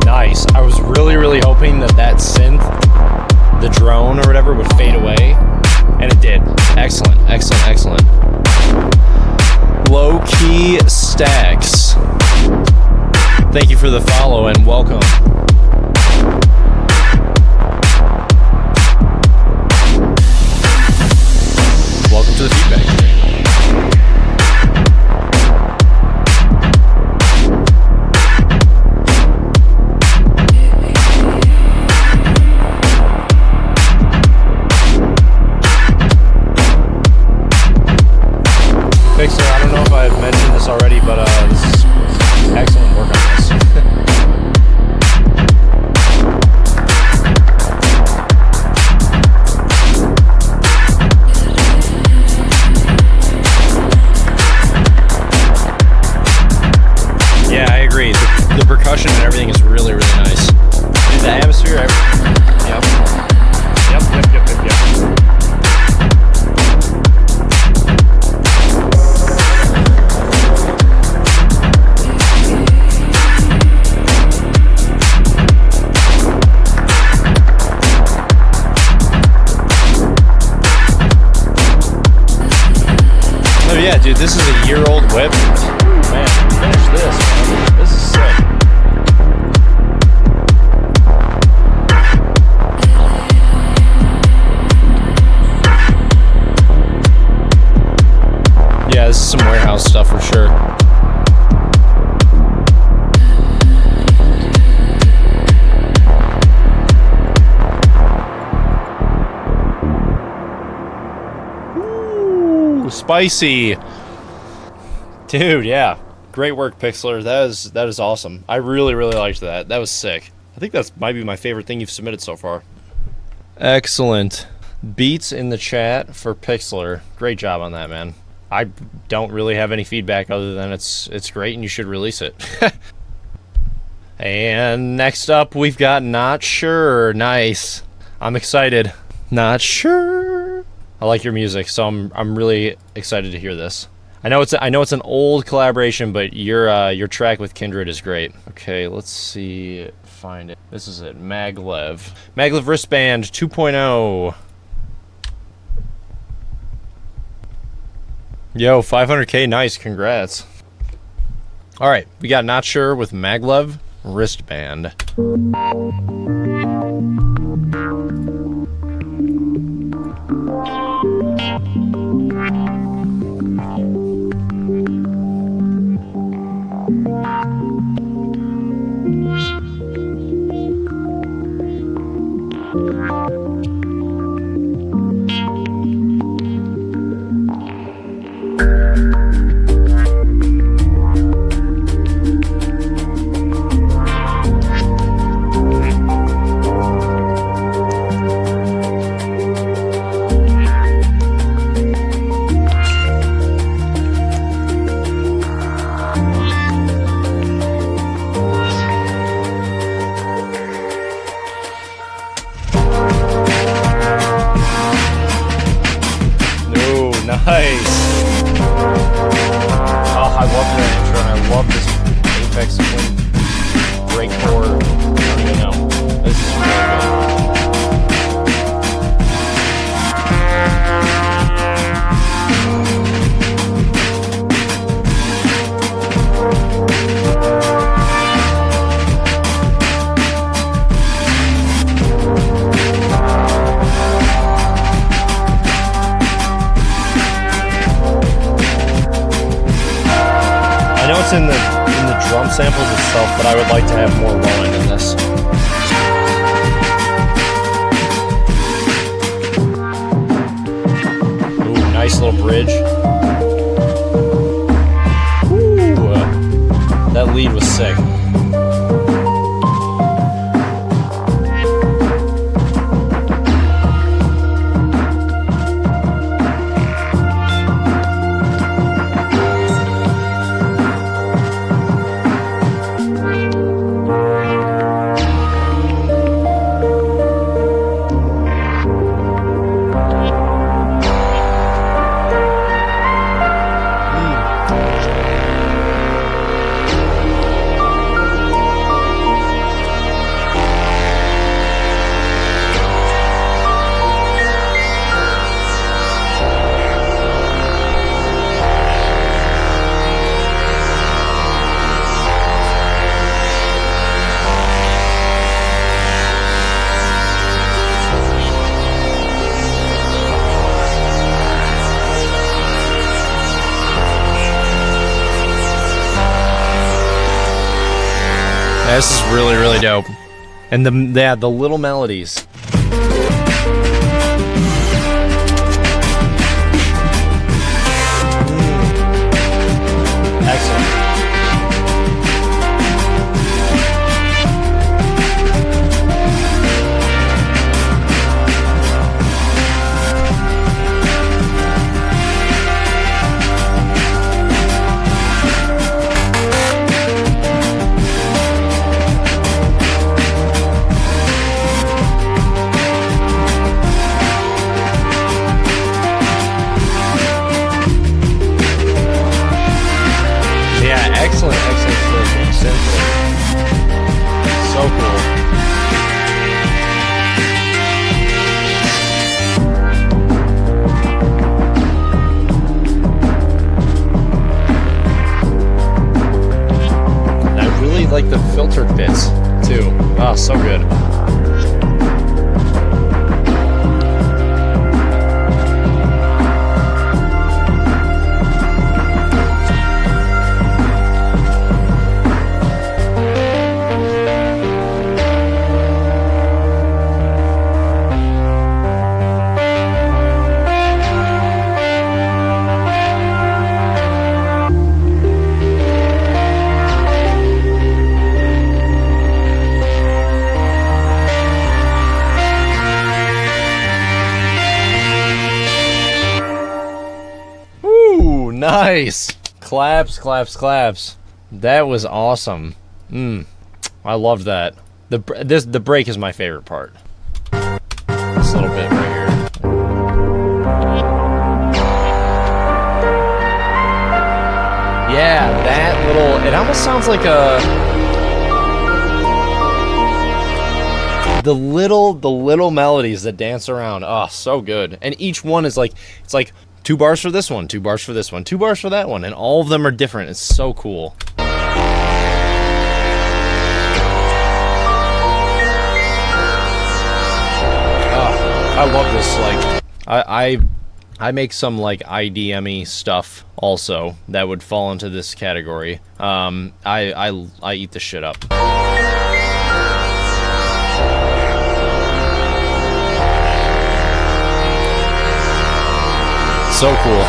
Nice. I was really hoping that synth, the drone or whatever, would fade away, and it did. Excellent. Low Key Stacks, thank you for the follow and welcome. Welcome to the feedback stream. Pixlr, I don't know if I've mentioned this already, but this is excellent work on Dude, this is a year-old whip. Man, finish this, man. This is sick. Yeah, this is some warehouse stuff for sure. Ooh, spicy. Dude, yeah. Great work, Pixlr. That is awesome. I really liked that. That was sick. I think that's might be my favorite thing you've submitted so far. Excellent. Beats in the chat for Pixlr. Great job on that, man. I don't really have any feedback other than it's great and you should release it. And next up we've got Not Sure. Nice. I'm excited. Not Sure. I like your music, so I'm really excited to hear this. I know it's an old collaboration, but your track with Kindred is great. Okay, let's see, find it. This is it, Maglev. Maglev wristband 2.0. Yo, 500K, nice, congrats. All right, we got Not Sure with Maglev wristband. Nice. Oh, I love that intro, and I love this Apex Twin breakcore. I don't even know. This is really it's in the drum samples itself, but I would like to have more low end in this. Ooh, nice little bridge. Ooh, that lead was sick. This is really dope. And the little melodies. Excellent. bits too. Oh, so good. Nice. Claps, claps, claps. That was awesome. I loved that. The break is my favorite part. This little bit right here. Yeah, that little, it almost sounds like the little melodies that dance around. Oh, so good. And each one is like, it's like 2 bars for this one, 2 bars for this one, 2 bars for that one, and all of them are different. It's so cool. I love this. Like, I make some like IDM-y stuff also that would fall into this category. I eat the shit up. So cool.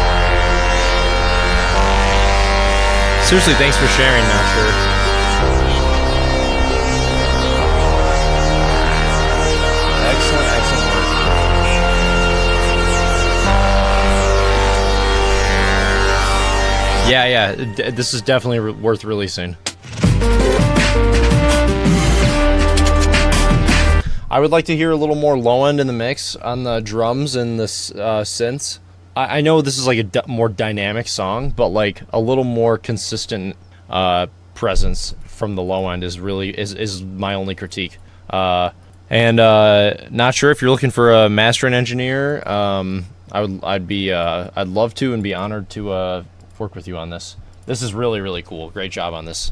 Seriously, thanks for sharing, Not Sure. Excellent work. Yeah, this is definitely worth releasing. I would like to hear a little more low end in the mix on the drums and the synths. I know this is like a more dynamic song, but like a little more consistent presence from the low end is really is my only critique. And Not Sure, if you're looking for a mastering engineer, I'd love to and be honored to work with you on this. This is really cool. Great job on this.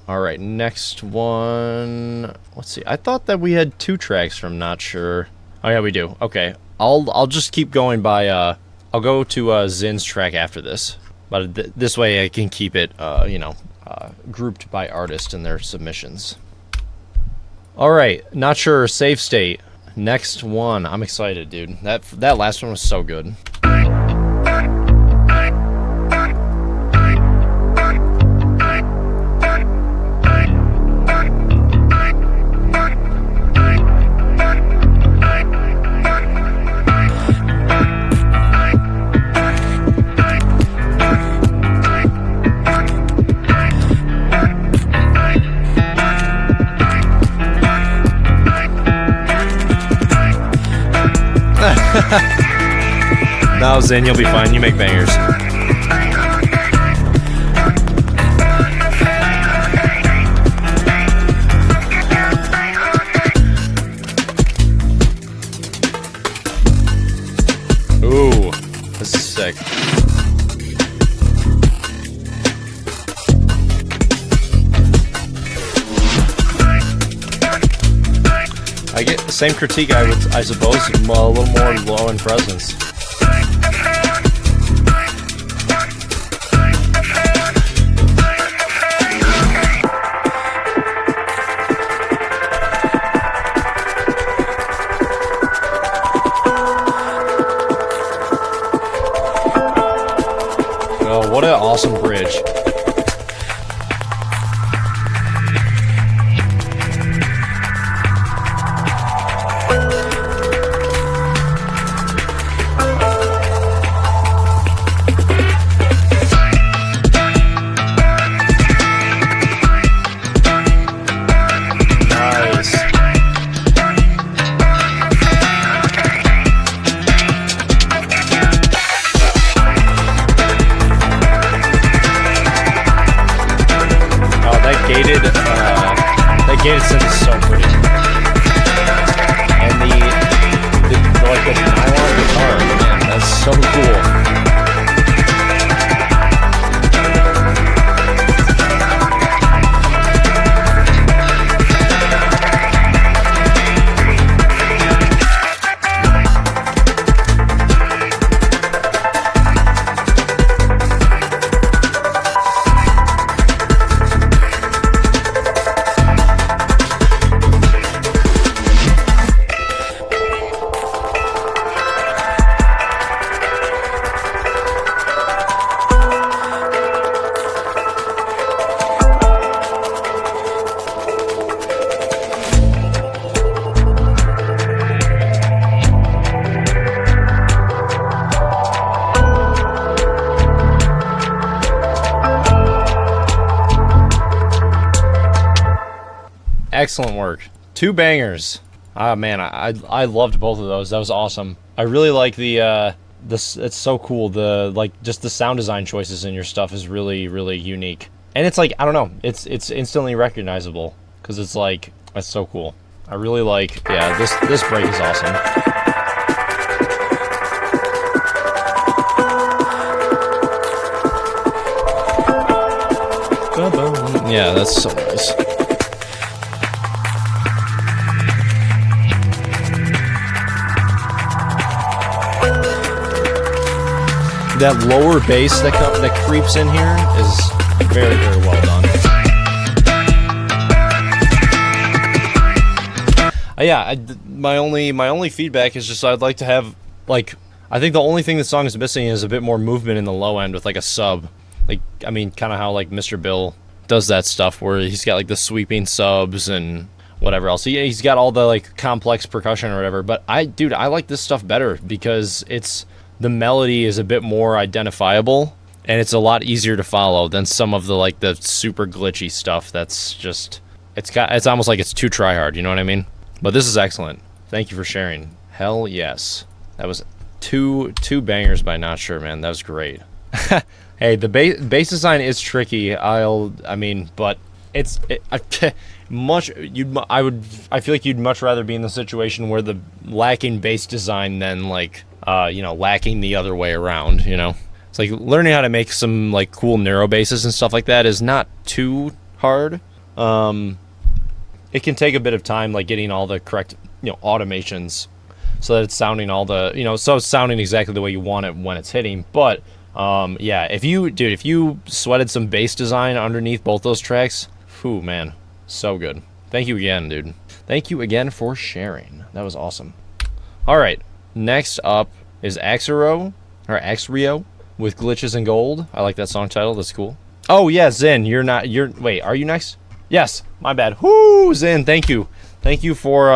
All right, next one. Let's see. I thought that we had 2 tracks from Not Sure. Oh yeah, we do. Okay. I'll just keep going by, I'll go to Zin's track after this, but this way I can keep it, grouped by artist and their submissions. All right, Not Sure, Safe State. Next one, I'm excited, dude. That last one was so good. No, Zin, you'll be fine. You make bangers. Ooh, this is sick. I get the same critique, I suppose, a little more low in presence. Oh, what an awesome bridge. Gated synth is so pretty, and the nylon guitar, man, that's so cool. Excellent work. 2 bangers. Ah, man, I loved both of those. That was awesome. I really like this. It's so cool. Just the sound design choices in your stuff is really, really unique. And it's like, I don't know, it's instantly recognizable because it's like, that's so cool. I really like, yeah, this break is awesome. Yeah, that's so nice. That lower bass that creeps in here is very, very well done. Yeah, my only feedback is just I'd like to have, like, I think the only thing the song is missing is a bit more movement in the low end with like a sub. Like, I mean, kind of how like Mr. Bill does that stuff where he's got like the sweeping subs and whatever else. He's got all the like complex percussion or whatever. But I like this stuff better because the melody is a bit more identifiable and it's a lot easier to follow than some of the like the super glitchy stuff that's just it's almost like it's too try hard, you know what I mean? But this is excellent. Thank you for sharing. Hell yes. That was two bangers by Not Sure, man. That was great. Hey, the bass design is tricky. But I feel like you'd much rather be in the situation where the lacking bass design than like lacking the other way around, you know? It's like learning how to make some like cool narrow basses and stuff like that is not too hard. It can take a bit of time, like getting all the correct, automations so that it's sounding so it's sounding exactly the way you want it when it's hitting. But yeah, if you sweated some bass design underneath both those tracks, whew, man, so good. Thank you again, dude. Thank you again for sharing. That was awesome. All right, next up is Axrio with Glitches in Gold. I like that song title. That's cool. Oh yeah, Zin, wait, are you next? Yes, my bad. Whoo, Zin, thank you. Thank you for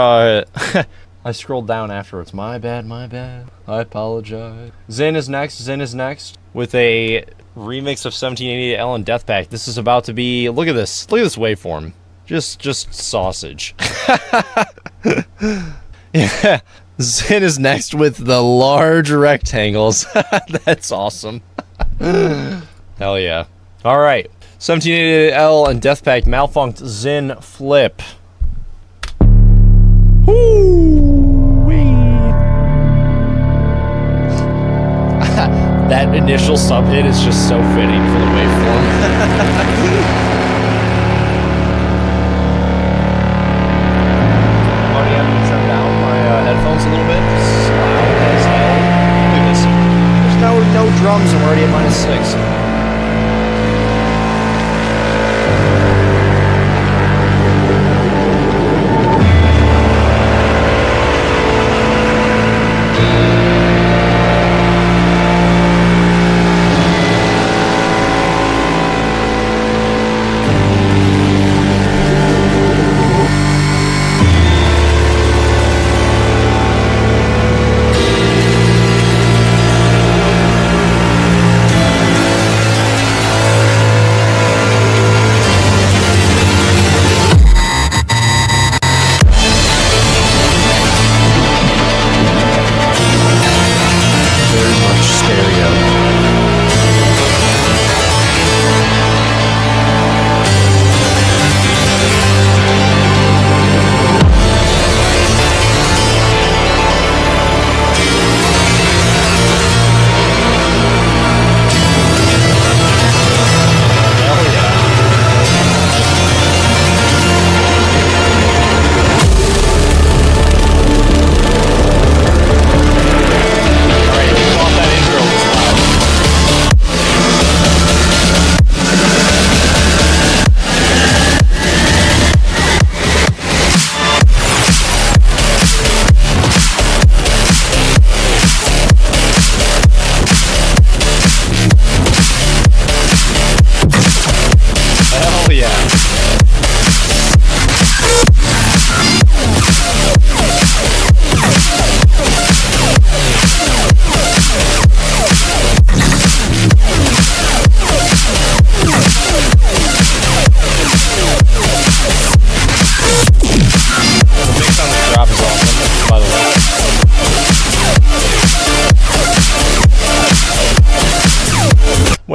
I scrolled down afterwards. My bad. I apologize. Zin is next with a remix of 1788L and Death Pact. This is about to be, look at this waveform. Just sausage. Yeah. Zin is next with the large rectangles. That's awesome. Hell yeah. All right. 1788L and Death Pact Malfunct Zin Flip. That initial sub hit is just so fitting for the waveform. Already having to turn down my headphones a little bit. It's loud as hell. Look at this. There's no drums and we're already at -6.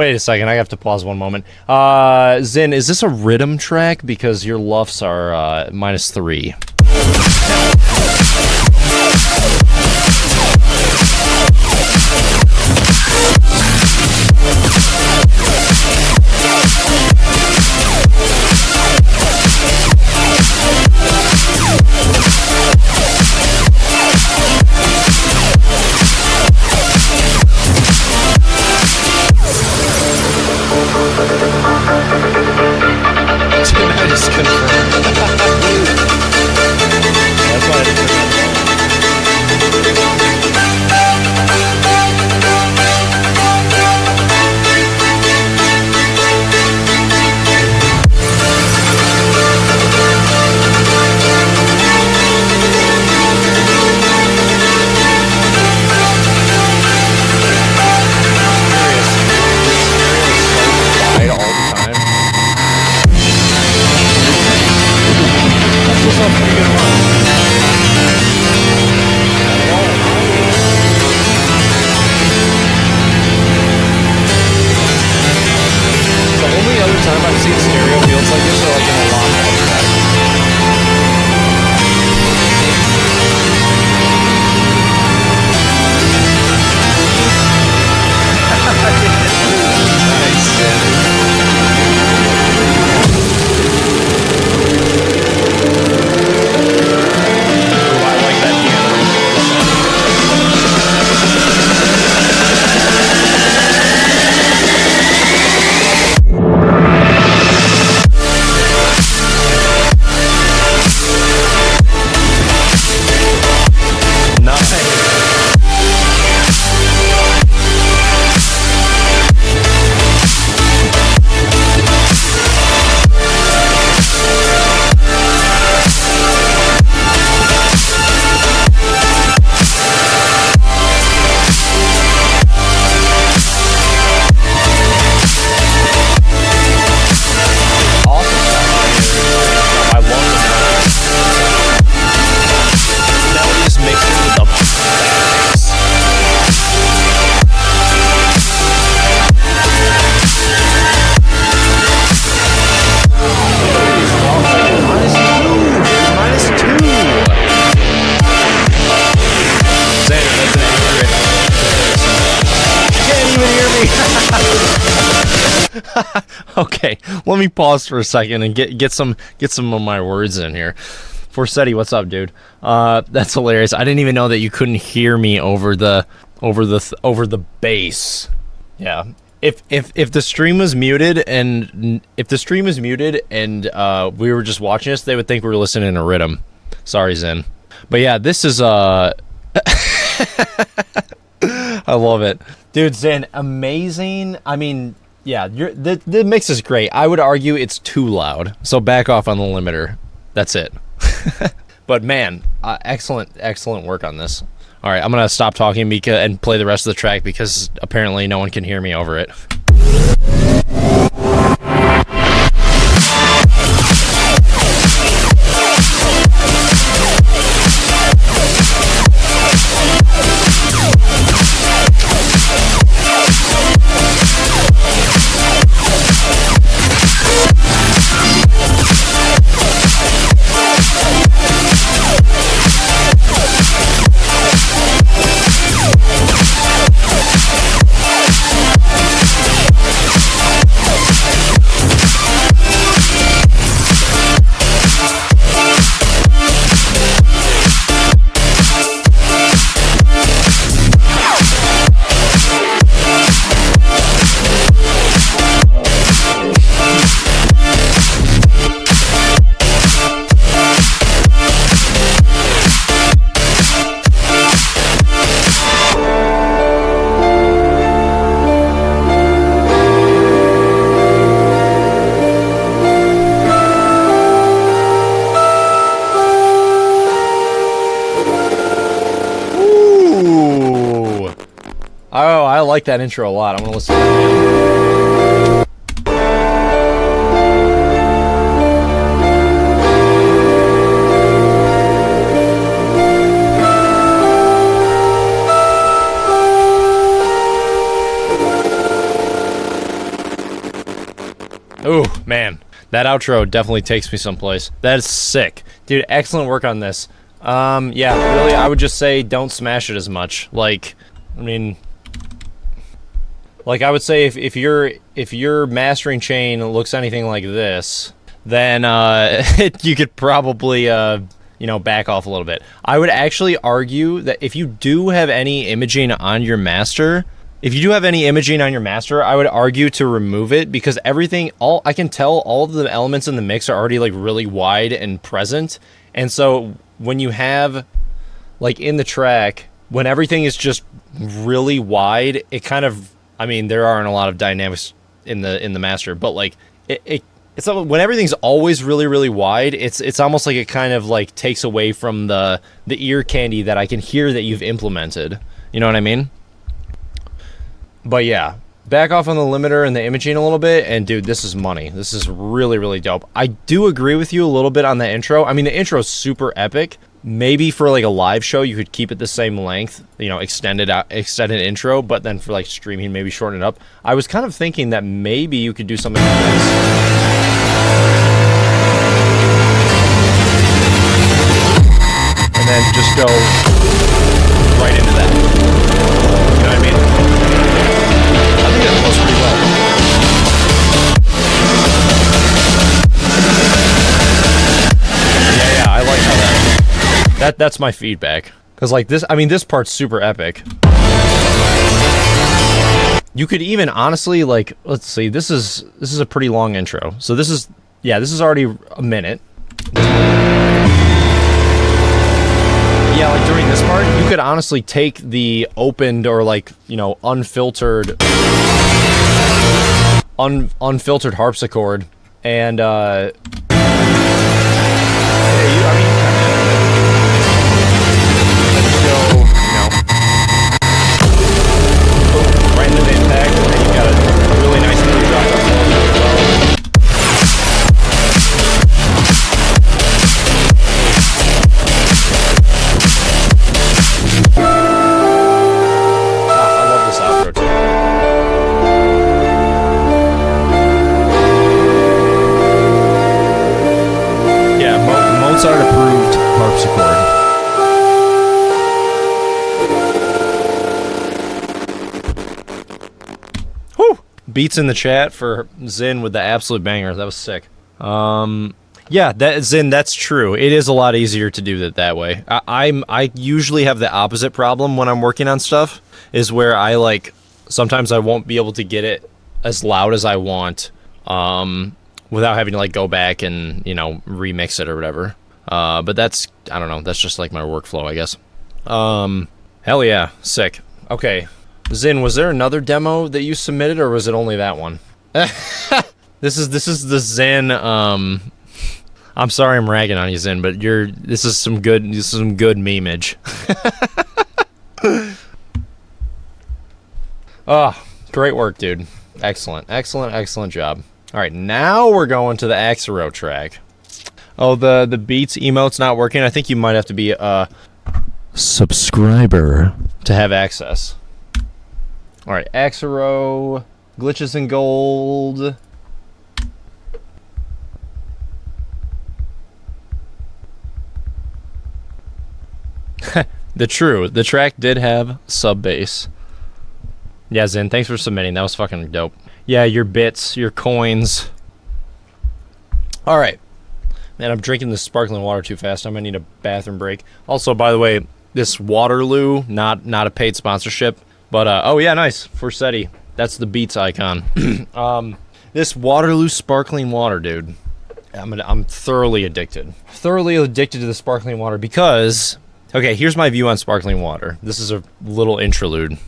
Wait a second, I have to pause one moment. Zin, is this a rhythm track? Because your luffs are -3. That is confirmed. That's why I didn't turn wide all the time. That's what's up, pretty good run. The only other time I've seen stereo fields like this are like in a lot more tracks. I like that Okay, let me pause for a second and get some of my words in here. Forsetti, what's up, dude? That's hilarious. I didn't even know that you couldn't hear me over the bass. Yeah. If the stream was muted and we were just watching this, they would think we were listening to rhythm. Sorry, Zen. But yeah, this is I love it. Dude, Zen, amazing. I mean, yeah, the mix is great. I would argue it's too loud, so back off on the limiter. That's it. But man, excellent work on this. All right, I'm gonna stop talking and play the rest of the track because apparently no one can hear me over it. Oh, I like that intro a lot. I'm gonna listen to that again. That outro definitely takes me someplace. That is sick. Dude, excellent work on this. Yeah, really, I would just say don't smash it as much. Like, I mean, like I would say if your mastering chain looks anything like this, then you could probably back off a little bit. I would actually argue that if you do have any imaging on your master, I would argue to remove it, because I can tell all of the elements in the mix are already like really wide and present. And so when you have like in the track, when everything is just really wide, it kind of, I mean, there aren't a lot of dynamics in the master, but like it's when everything's always really, really wide, it's almost like it kind of like takes away from the ear candy that I can hear that you've implemented. You know what I mean? But yeah, back off on the limiter and the imaging a little bit, and dude, this is money. This is really, really dope. I do agree with you a little bit on the intro. I mean, the intro is super epic. Maybe for like a live show, you could keep it the same length, extended intro, but then for like streaming, maybe shorten it up. I was kind of thinking that maybe you could do something like this. And then just go right into that. You know what I mean? I think that flows pretty well. Yeah, I like how that's my feedback. Cause like this, I mean, this part's super epic. You could even honestly, like, let's see, this is a pretty long intro. So this is already a minute. Yeah, like during this part, you could honestly take the opened or like, unfiltered harpsichord and right into the impact, and then you got a really nice little drop as well. I love this outro too. Yeah, Mozart approved harpsichord. Beats in the chat for Zin with the absolute banger. That was sick. Yeah, Zin, that's true. It is a lot easier to do that way. I usually have the opposite problem when I'm working on stuff, is where sometimes I won't be able to get it as loud as I want, without having to like go back and remix it or whatever. But that's, I don't know, that's just like my workflow, I guess. Hell yeah, sick. Okay. Zin, was there another demo that you submitted, or was it only that one? This is the Zin. I'm sorry I'm ragging on you, Zin, but this is some good memeage. Oh, great work, dude. Excellent job. All right, now we're going to the Axero track. Oh, the Beats emote's not working. I think you might have to be a subscriber to have access. All right, Axero, glitches in gold. The track did have sub bass. Yeah, Zin, thanks for submitting. That was fucking dope. Yeah, your bits, your coins. All right. Man, I'm drinking this sparkling water too fast. I might need a bathroom break. Also, by the way, this Waterloo, not a paid sponsorship. But, oh yeah, nice. Forsetti. That's the Beats icon. This Waterloo sparkling water, dude. I'm thoroughly addicted. Thoroughly addicted to the sparkling water because... Okay, here's my view on sparkling water. This is a little interlude.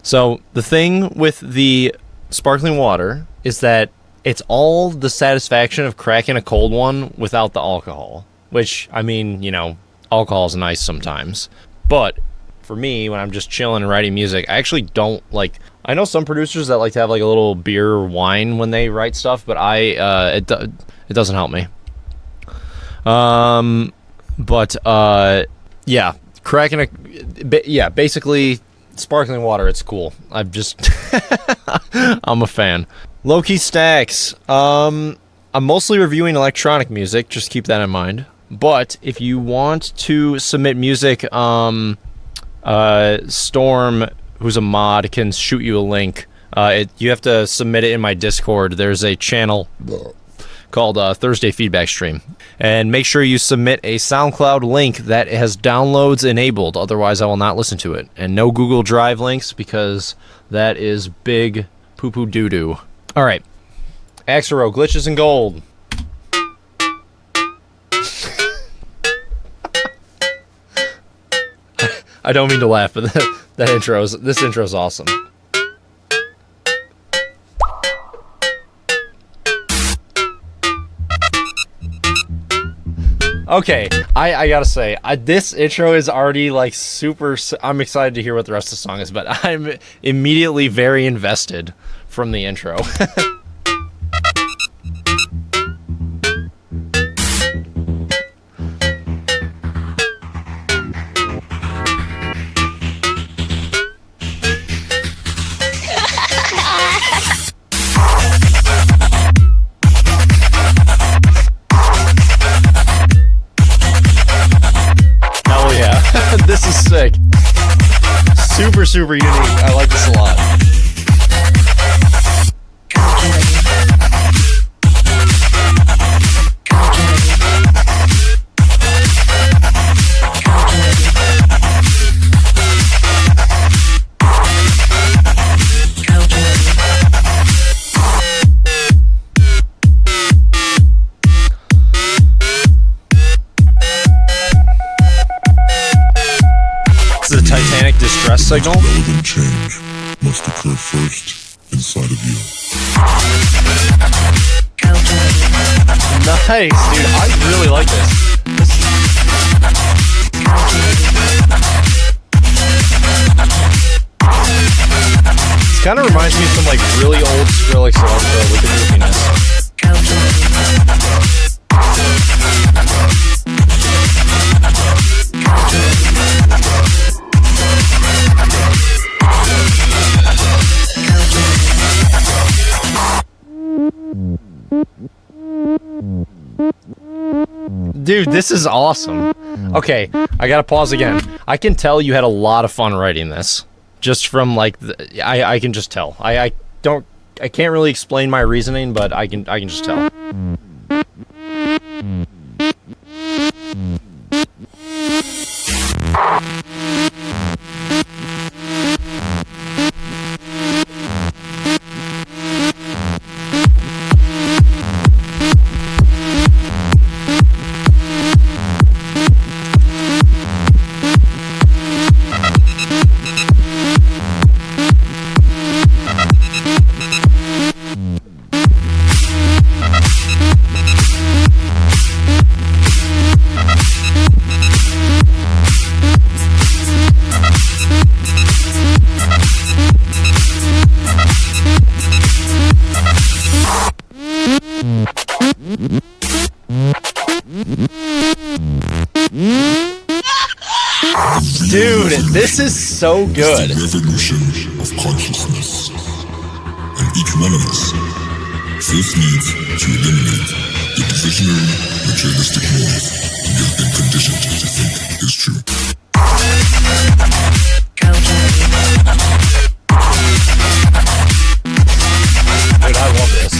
So, the thing with the sparkling water is that it's all the satisfaction of cracking a cold one without the alcohol. Which, I mean, alcohol is nice sometimes. But... for me, when I'm just chilling and writing music, I actually don't like... I know some producers that like to have like a little beer or wine when they write stuff, but it doesn't help me. Yeah, basically sparkling water, it's cool. I'm a fan. Low-key stacks. I'm mostly reviewing electronic music, just keep that in mind. But if you want to submit music, Storm, who's a mod, can shoot you a link. You have to submit it in my Discord. There's a channel called Thursday Feedback Stream. And make sure you submit a SoundCloud link that has downloads enabled, otherwise I will not listen to it. And no Google Drive links, because that is big poo-poo doo-doo. Alright. Axero, Glitches in Gold. I don't mean to laugh, but this intro is awesome. Okay, I gotta say, this intro is already like super. I'm excited to hear what the rest of the song is, but I'm immediately very invested from the intro. This is sick. Super, super unique. I like this a lot. Titanic distress signal. Relevant change must occur first inside of you. Nice, dude. I really like this. This kind of reminds me of some like really old Skrillex electro with the goofiness. Dude, this is awesome. Okay, I gotta pause again. I can tell you had a lot of fun writing this. Just from like, I can just tell. I can't really explain my reasoning, but I can just tell. Dude, this is so good. It's the revolution of consciousness. And each one of us first needs to eliminate the divisionary materialistic noise we have been conditioned to think is true. Dude, I love this.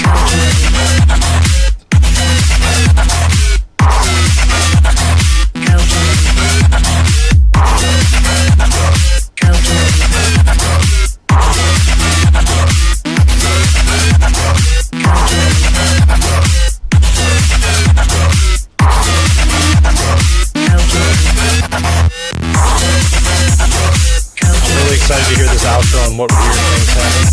Excited to hear this outro and what weird things happen.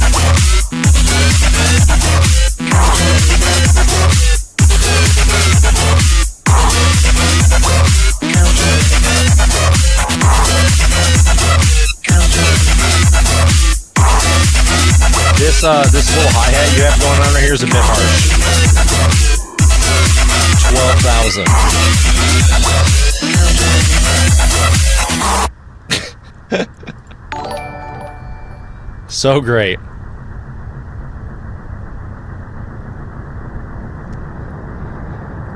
This little hi-hat you have going on right here is a bit harsh. 12,000. So great.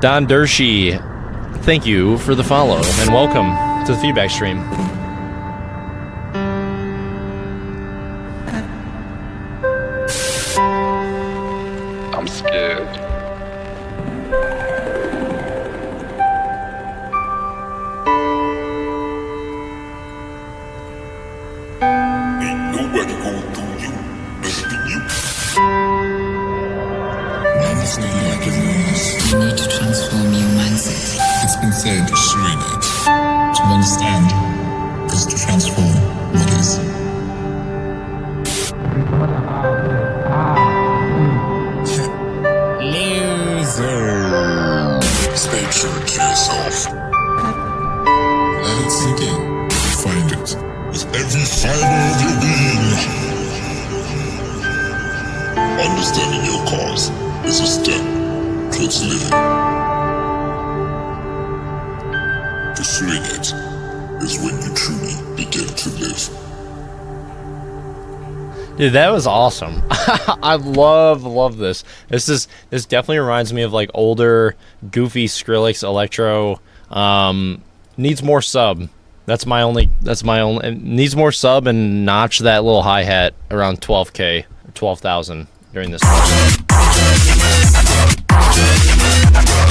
Don Dershey, thank you for the follow and welcome to the feedback stream. I'm scared. Ain't nobody going through you better than you. Mindless like everyone else. You need to transform your mindset. It's been said, pursuing it. To understand is to transform what is. Stay true to yourself. Let it sink in. Find it with every fiber of your being. Understanding your cause is a step towards living. Pursuing it is when you truly begin to live. Dude, that was awesome. I love this. This definitely reminds me of like older, goofy Skrillex electro. Needs more sub. That's my only. Needs more sub and notch that little hi hat around 12K or 12,000 during this.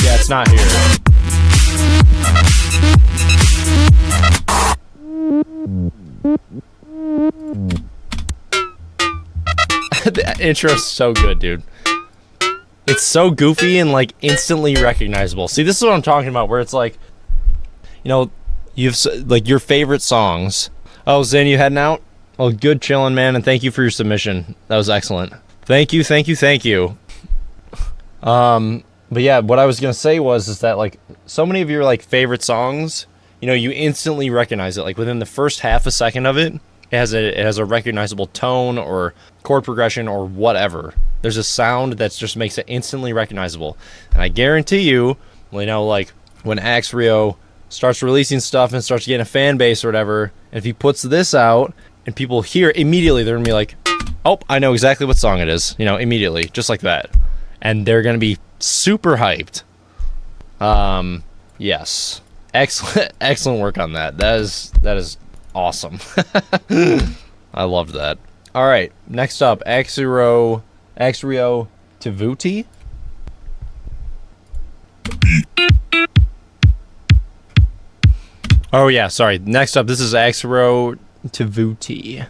Yeah, it's not here. The intro's so good, dude. It's so goofy and like instantly recognizable. See, this is what I'm talking about, where it's like, you know, you've like your favorite songs. Oh, Zin, you heading out? Well, good chilling, man, and thank you for your submission. That was excellent. Thank you. But yeah, what I was gonna say is that like so many of your like favorite songs, you know, you instantly recognize it. Like within the first half a second of it, it has a recognizable tone or chord progression or whatever. There's a sound that just makes it instantly recognizable. And I guarantee you, you know, like when Axrio starts releasing stuff and starts getting a fan base or whatever, and if he puts this out and people hear it, immediately they're gonna be like, oh, I know exactly what song it is, you know, immediately, just like that. And they're gonna be super hyped. Yes. Excellent work on that. That is awesome. I loved that. All right, next up, Axrio Tavuti. Oh yeah, sorry. Next up, this is Axrio Tavuti.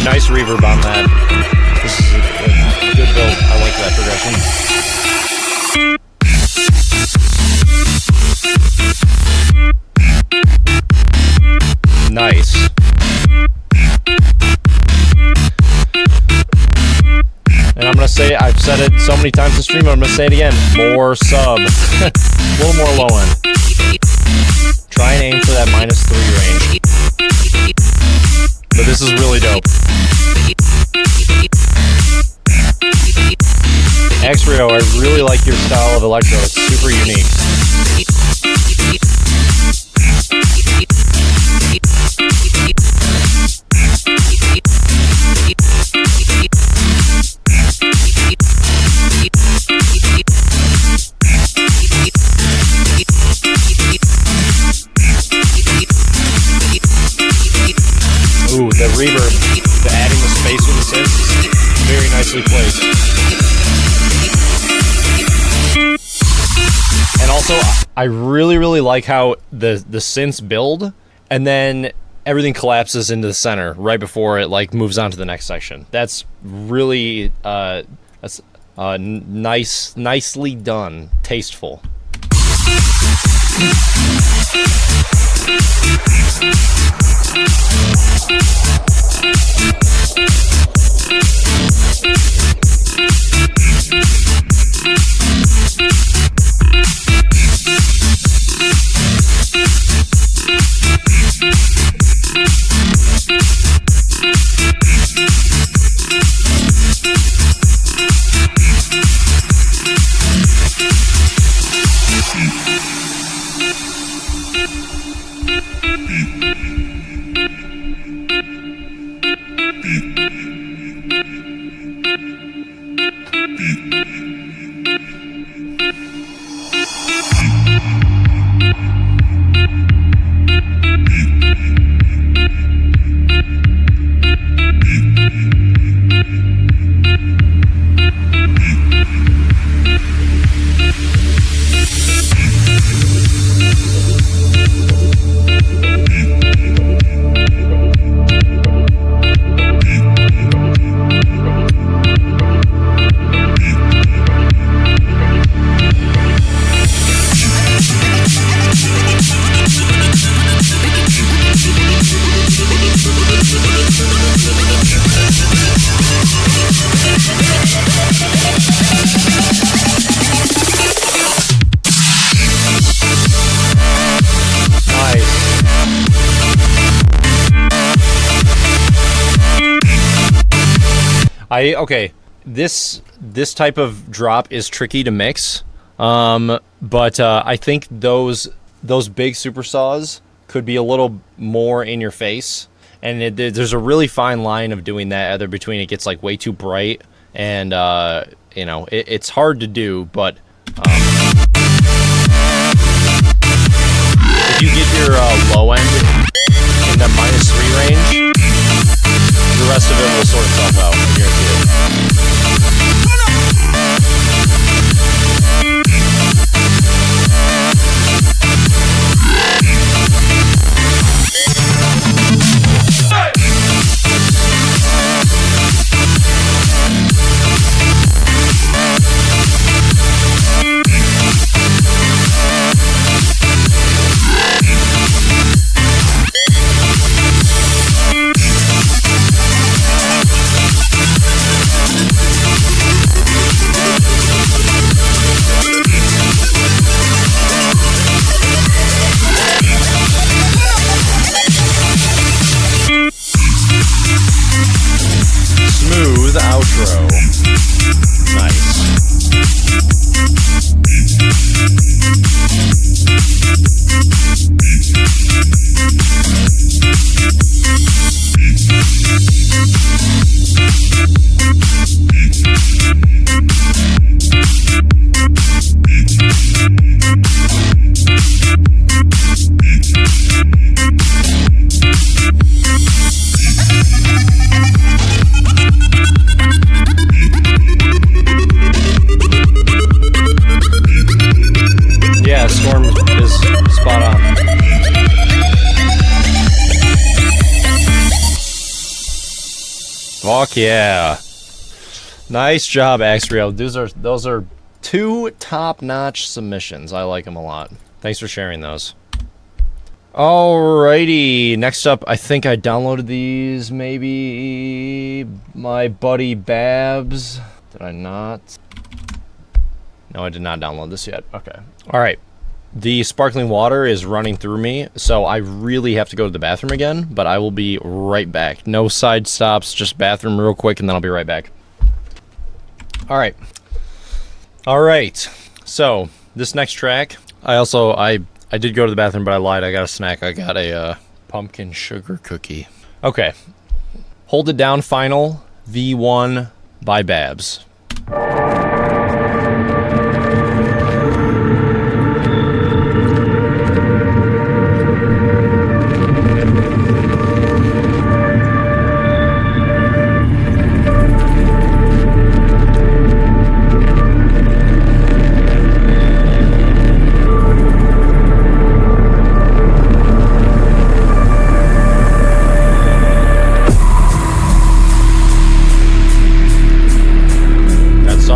Nice reverb on that. This is a good build. I like that progression. Nice. And I'm gonna say, I've said it so many times in stream, but I'm gonna say it again. More sub. A little more low end. Try and aim for that -3 range. But this is really dope. Axrio, I really like your style of electro. It's super unique. Ooh, the reverb, the adding the space with the synths is very nicely placed. And also, I really like how the synths build, and then everything collapses into the center right before it like moves on to the next section. That's really nicely done, tasteful. Okay, this type of drop is tricky to mix, but I think those big super saws could be a little more in your face, and there's a really fine line of doing that, either between it gets like way too bright and you know, it's hard to do, but if you get your low end in the -3 range, the rest of it will sort itself out. I guarantee it. Smooth outro. Nice. Yeah, Storm is spot on. Fuck yeah. Nice job, Axrio. Those are two top-notch submissions. I like them a lot. Thanks for sharing those. Alrighty, next up, I think I downloaded these, maybe my buddy Babs. Did I not? No, I did not download this yet. Okay. Alright. The sparkling water is running through me, so I really have to go to the bathroom again, but I will be right back. No side stops, just bathroom real quick, and then I'll be right back. Alright. Alright. So, this next track, I did go to the bathroom, but I lied. I got a snack. I got a pumpkin sugar cookie. Okay. Hold It Down Final V1 by Babs.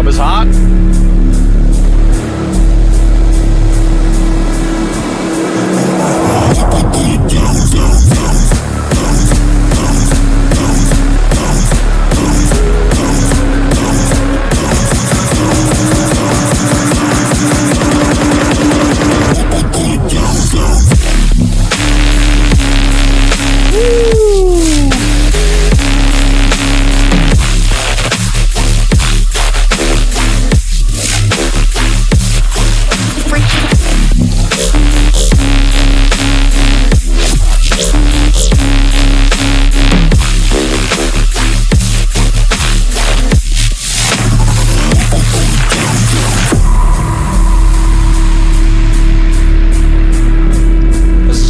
Dub is hot.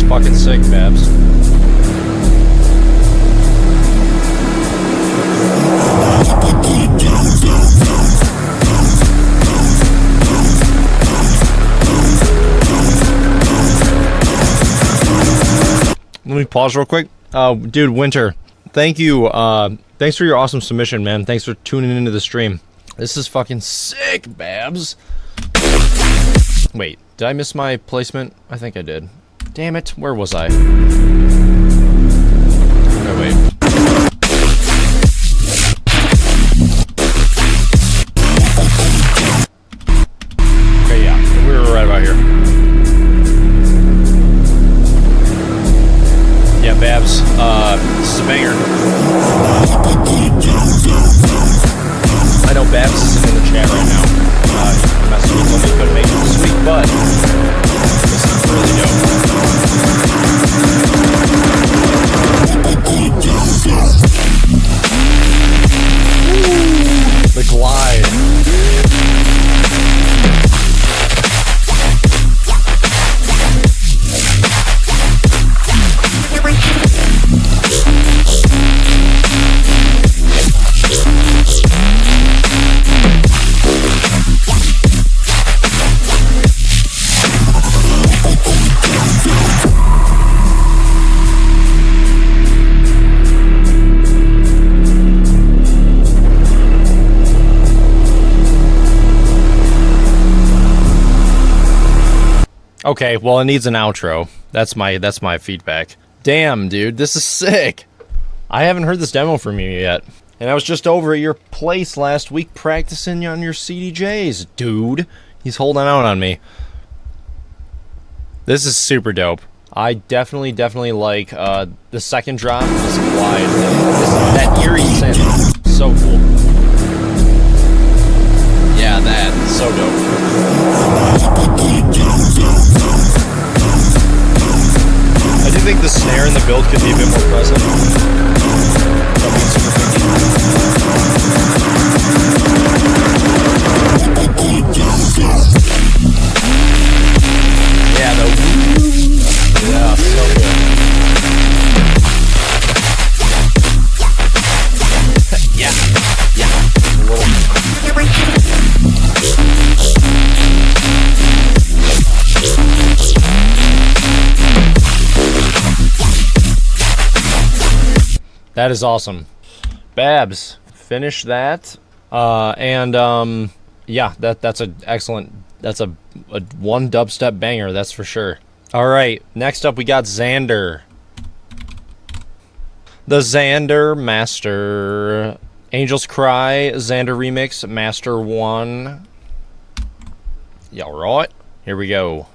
Fucking sick, Babs. Let me pause real quick. Dude, Winter, thank you. Thanks for your awesome submission, man. Thanks for tuning into the stream. This is fucking sick, Babs. Wait, did I miss my placement? I think I did. Damn it, where was I? Oh, wait. Okay, yeah, we were right about here. Yeah, Babs, this is a banger. I know Babs isn't in the chat right now. Message me told me he couldn't make it this week, but this is really dope. The glide. Okay, well, it needs an outro. That's my feedback. Damn, dude, this is sick. I haven't heard this demo from you yet. And I was just over at your place last week practicing on your CDJs, dude. He's holding out on me. This is super dope. I definitely like the second drop, this glide, that eerie synth. So cool. Yeah, that, so dope. I do think the snare in the build could be a bit more present. Yeah, yeah, so good. Yeah. A little. That is awesome. Babs, finish that. Yeah, that's an excellent, that's a one dubstep banger, that's for sure. All right, next up we got Xander. The Xander Master. Angels Cry, Xander Remix, Master 1. Y'all right? Here we go.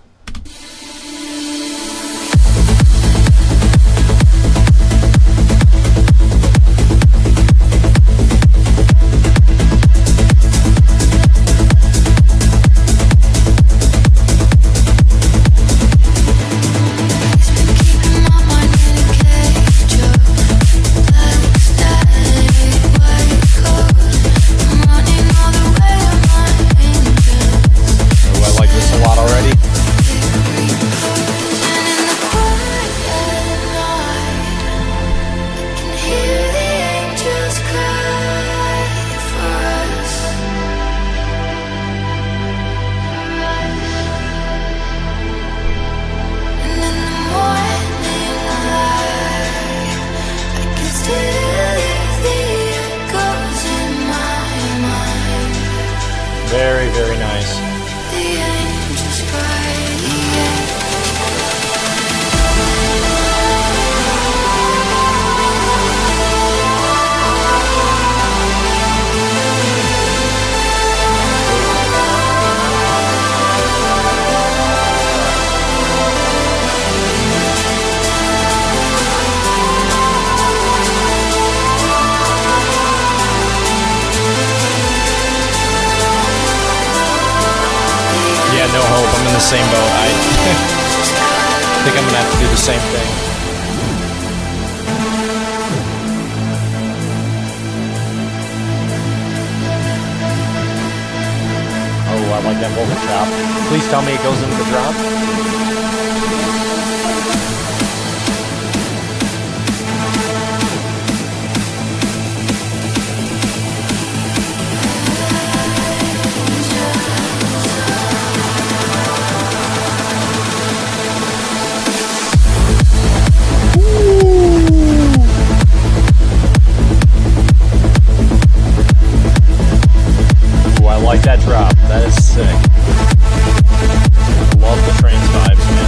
I like this a lot already. Very, very nice. The angels cry, yeah. Yeah, no hope. I'm in the same boat. I think I'm gonna have to do the same thing. Oh, I like that vocal chop. Please tell me it goes into the drop. Ooh, I like that drop. That is sick. Love the trains vibes, man.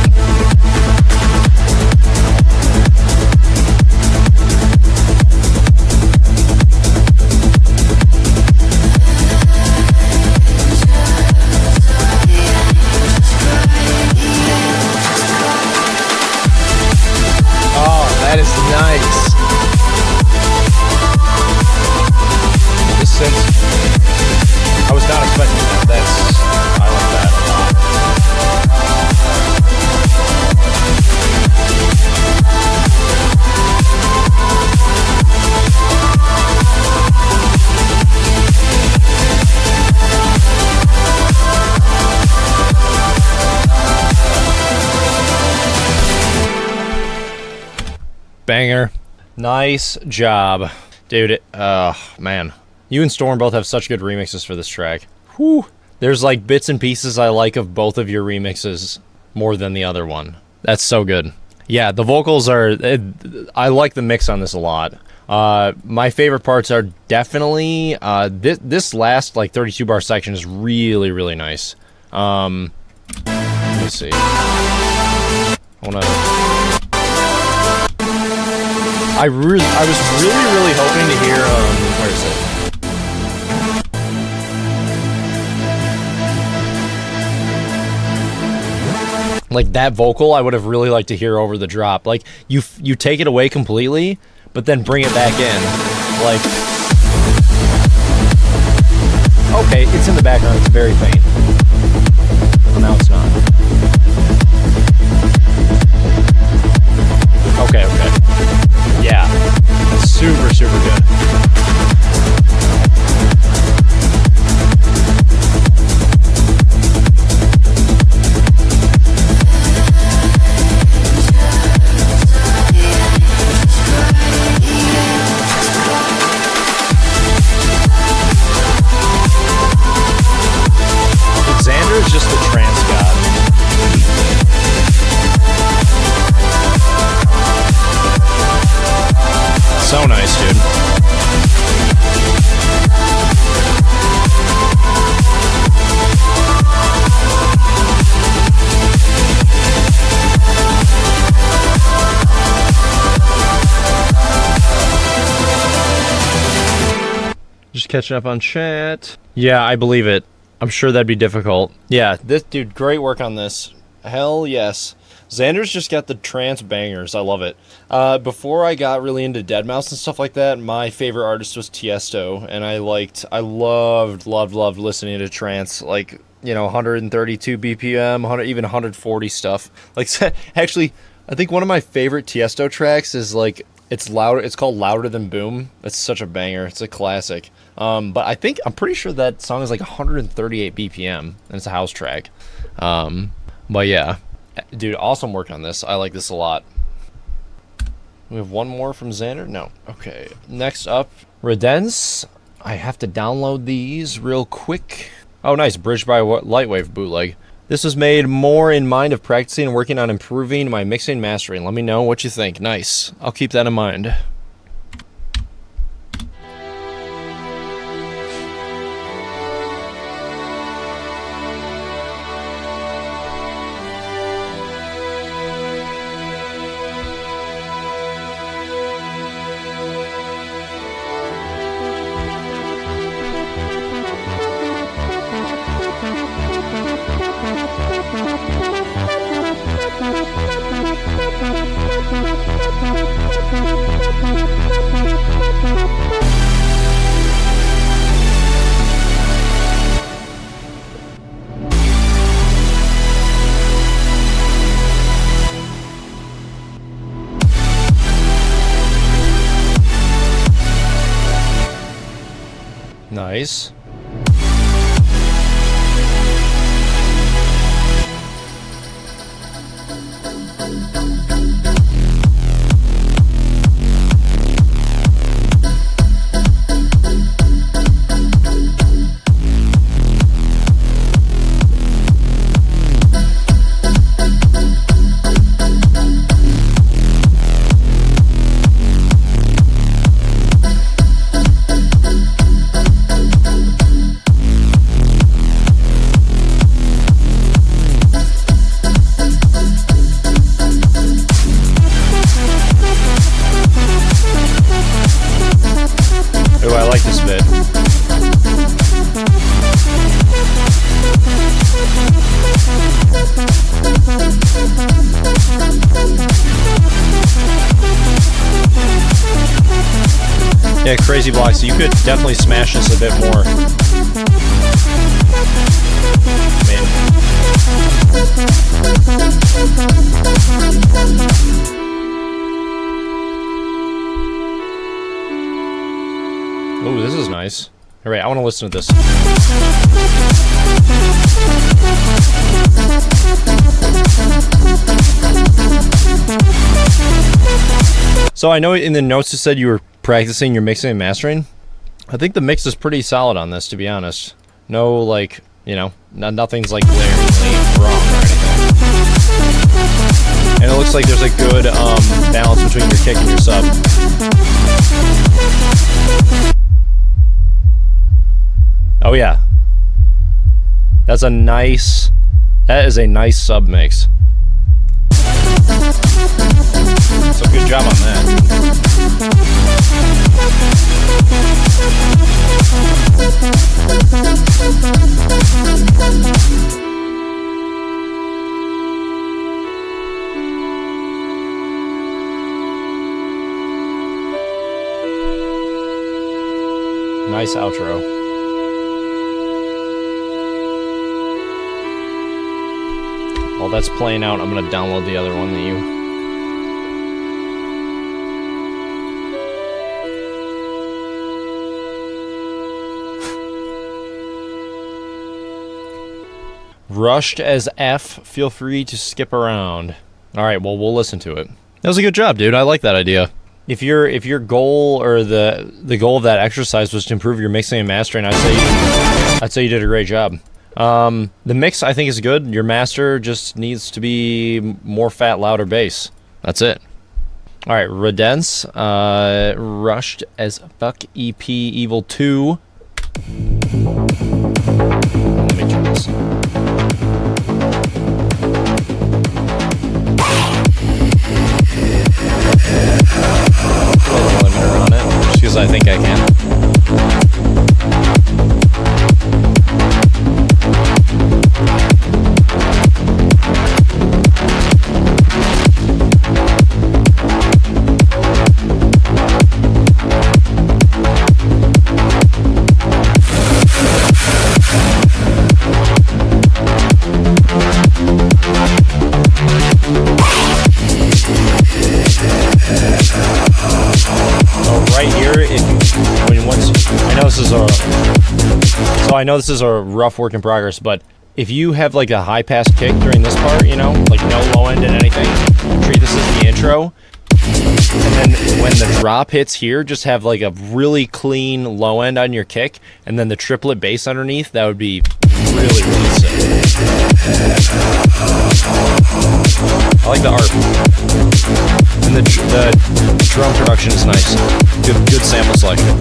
Oh, that is nice. The synth. I was not expecting that. I like that a lot. Banger. Nice job. Dude, man. You and Storm both have such good remixes for this track. Whew. There's like bits and pieces I like of both of your remixes more than the other one. That's so good. Yeah, the vocals are... I like the mix on this a lot. My favorite parts are definitely... this last like 32 bar section is really, really nice. Let me see. I was really hoping to hear, where is it? Like that vocal, I would have really liked to hear over the drop. Like you take it away completely, but then bring it back in. Like, okay, it's in the background. It's very faint. Well, now it's not. Okay. Yeah, super, super good. Xander is just the trance god. So nice, dude. Just catching up on chat. Yeah, I believe it. I'm sure that'd be difficult. Yeah, this dude, great work on this. Hell yes. Xander's just got the trance bangers. I love it. Before I got really into deadmau5 and stuff like that, my favorite artist was Tiesto, and I loved listening to trance, like, you know, 132 BPM, even 140 stuff. Like, actually, I think one of my favorite Tiesto tracks is like, it's called Louder Than Boom. It's such a banger. It's a classic. But I'm pretty sure that song is like 138 BPM, and it's a house track. But yeah. Dude, awesome work on this. I like this a lot. We have one more from Xander? No. Okay. Next up, Redens. I have to download these real quick. Oh, nice. Bridge by Lightwave bootleg. This was made more in mind of practicing and working on improving my mixing and mastering. Let me know what you think. Nice. I'll keep that in mind. Nice. Ooh, I like this bit. Yeah, Crazy Block, so you could definitely smash this a bit more. Ooh, this is nice. All right, I want to listen to this. So I know in the notes it said you were practicing your mixing and mastering. I think the mix is pretty solid on this, to be honest. No, like, you know, nothing's like glaringly wrong or anything. And it looks like there's a good balance between your kick and your sub. Oh yeah, that is a nice sub mix. So good job on that. Nice outro. While that's playing out, I'm going to download the other one that you... Rushed as F, feel free to skip around. Alright, well, we'll listen to it. That was a good job, dude. I like that idea. If your goal or the goal of that exercise was to improve your mixing and mastering, I'd say you did a great job. The mix, I think, is good. Your master just needs to be more fat, louder bass. That's it. All right, Redence, Rushed as Fuck EP Evil 2. Let me turn this. Put a little limiter on it, just because I think I can. I know this is a rough work in progress, but if you have like a high pass kick during this part, you know, like no low end and anything, treat this as the intro. And then when the drop hits here, just have like a really clean low end on your kick, and then the triplet bass underneath. That would be really, really sick. I like the ARP. And the drum production is nice. Good sample selection.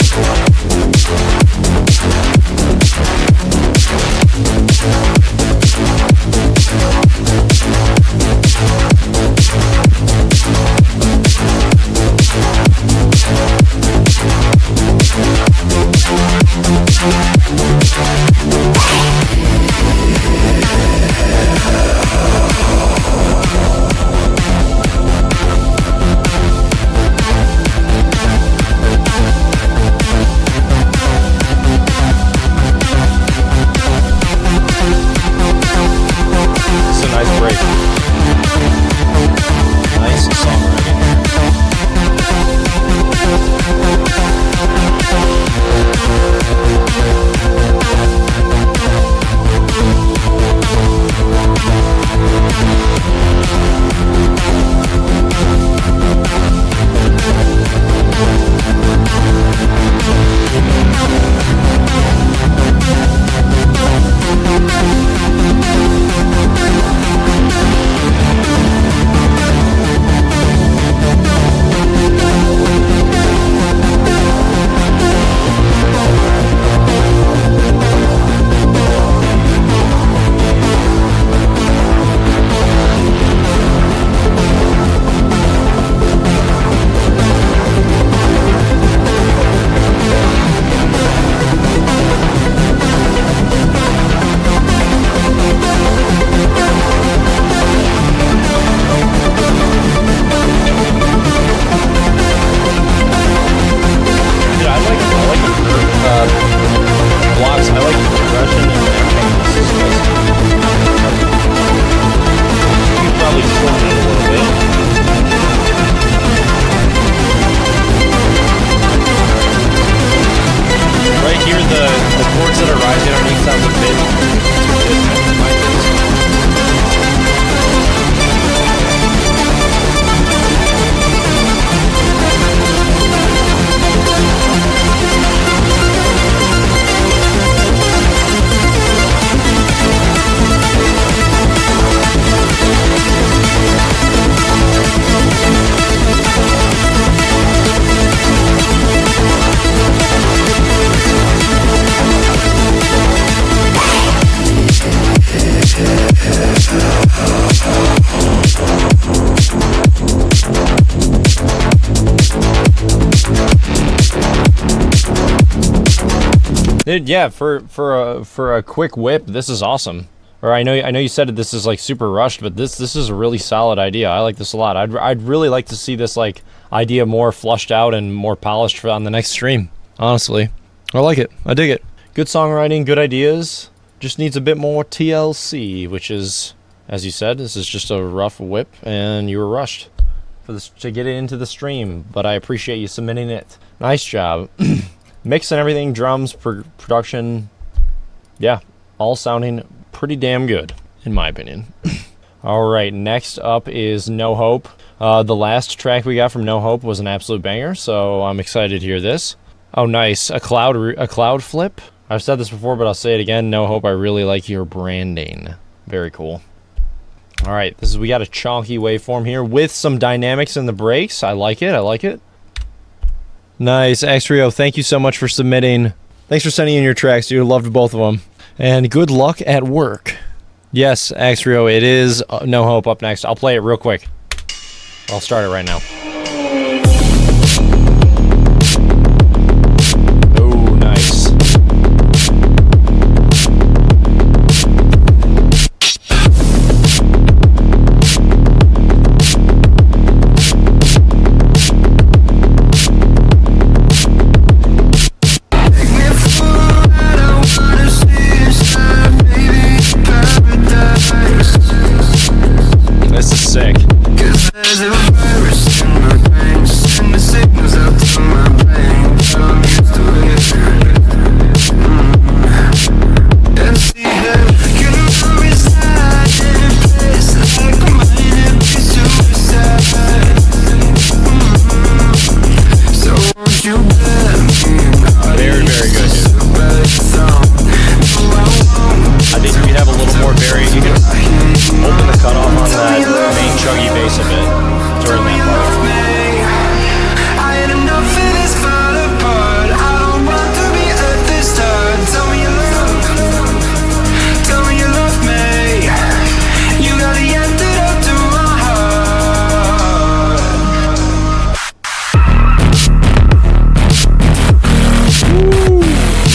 The chords that are rising underneath sounds a bit too distant in my taste. Dude, yeah, for a quick whip, this is awesome. Or I know you said this is like super rushed, but this is a really solid idea. I like this a lot. I'd really like to see this like idea more flushed out and more polished for on the next stream. Honestly, I like it. I dig it. Good songwriting, good ideas. Just needs a bit more TLC, which is, as you said, this is just a rough whip, and you were rushed for this to get it into the stream. But I appreciate you submitting it. Nice job. Mix and everything, drums, production, yeah, all sounding pretty damn good, in my opinion. All right, next up is No Hope. The last track we got from No Hope was an absolute banger, so I'm excited to hear this. Oh, nice, a cloud flip. I've said this before, but I'll say it again. No Hope, I really like your branding. Very cool. All right, we got a chonky waveform here with some dynamics in the breaks. I like it. I like it. Nice. Xrio, thank you so much for submitting. Thanks for sending in your tracks, dude. Loved both of them. And good luck at work. Yes, Xrio, it is No Hope up next. I'll play it real quick. I'll start it right now. Oh, nice. This is sick. There's a virus in my veins, send the signals out to my brain. I'm used to it. And see that you know reside in a place like mine and be suicide. So won't you let me know? Very, very good, dude. I think we have a little more variant. You can open the cutoff on that main chuggy bass a bit during that part. I had enough of this fall apart. I don't want to be at this start. Tell me you love me. You got the antidote to my heart.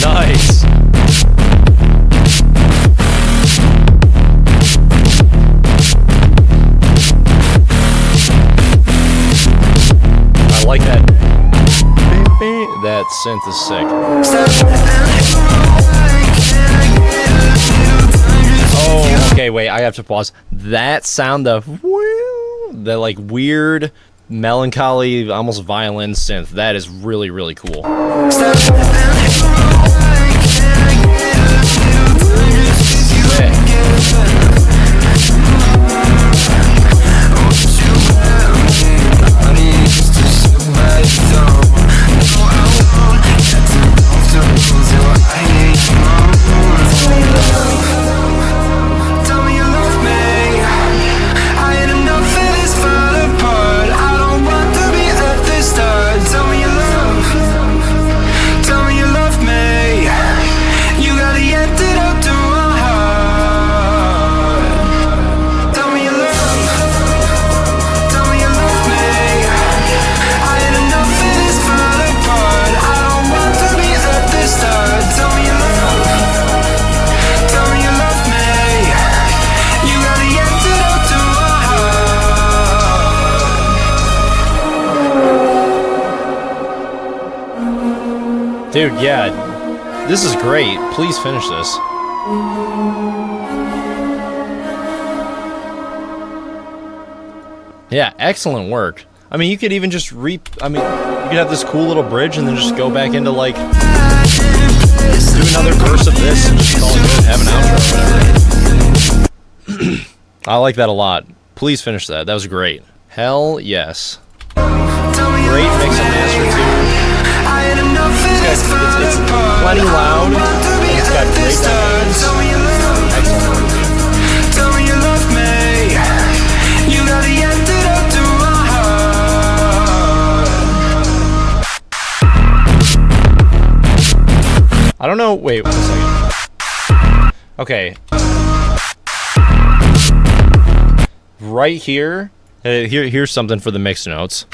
Nice. I like that. That synth is sick. Oh, okay, wait, I have to pause. That sound of the like weird, melancholy, almost violin synth, that is really, really cool. Dude, yeah, this is great. Please finish this. Yeah, excellent work. I mean, you could even just you could have this cool little bridge and then just go back into like do another verse of this and just call it good. Have an outro or whatever. I like that a lot. Please finish that. That was great. Hell yes. Great mix and master too. It's plenty loud, and it's got great dynamics. Excellent. Tell me you love me. You got the antidote to my heart. I don't know. Wait 1 second. Okay. Right here. Here's something for the mix notes.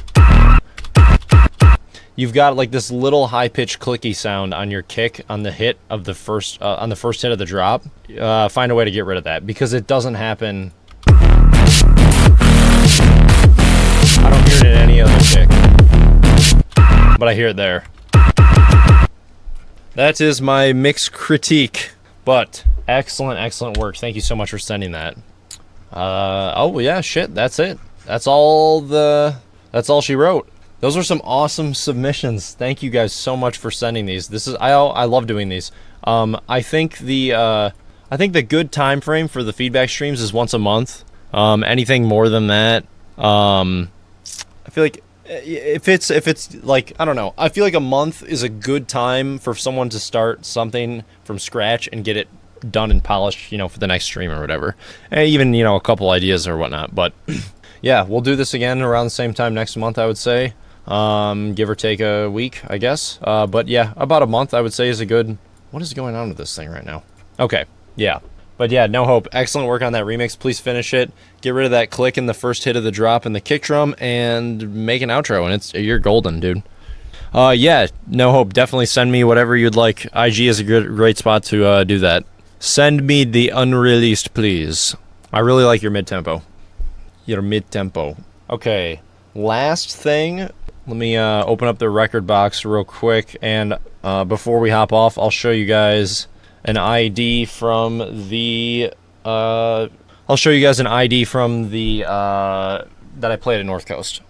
You've got like this little high-pitched clicky sound on your kick on the hit of the first on the first hit of the drop. Find a way to get rid of that because it doesn't happen. I don't hear it in any other kick, but I hear it there. That is my mix critique. But excellent work. Thank you so much for sending that. Oh yeah, shit. That's it. That's all she wrote. Those are some awesome submissions. Thank you guys so much for sending these. I love doing these. I think the good time frame for the feedback streams is once a month. Anything more than that, I feel like if it's like, I don't know. I feel like a month is a good time for someone to start something from scratch and get it done and polished, for the next stream or whatever. And even, a couple ideas or whatnot. But yeah, we'll do this again around the same time next month, I would say. Give or take a week, I guess. But yeah, about a month, I would say, is a good... What is going on with this thing right now? Okay, yeah. But yeah, No Hope. Excellent work on that remix. Please finish it. Get rid of that click in the first hit of the drop and the kick drum and make an outro. And you're golden, dude. Yeah, No Hope. Definitely send me whatever you'd like. IG is a great spot to do that. Send me the unreleased, please. I really like your mid-tempo. Your mid-tempo. Okay, last thing. Let me open up the record box real quick, and before we hop off, I'll show you guys an ID from the that I played at North Coast.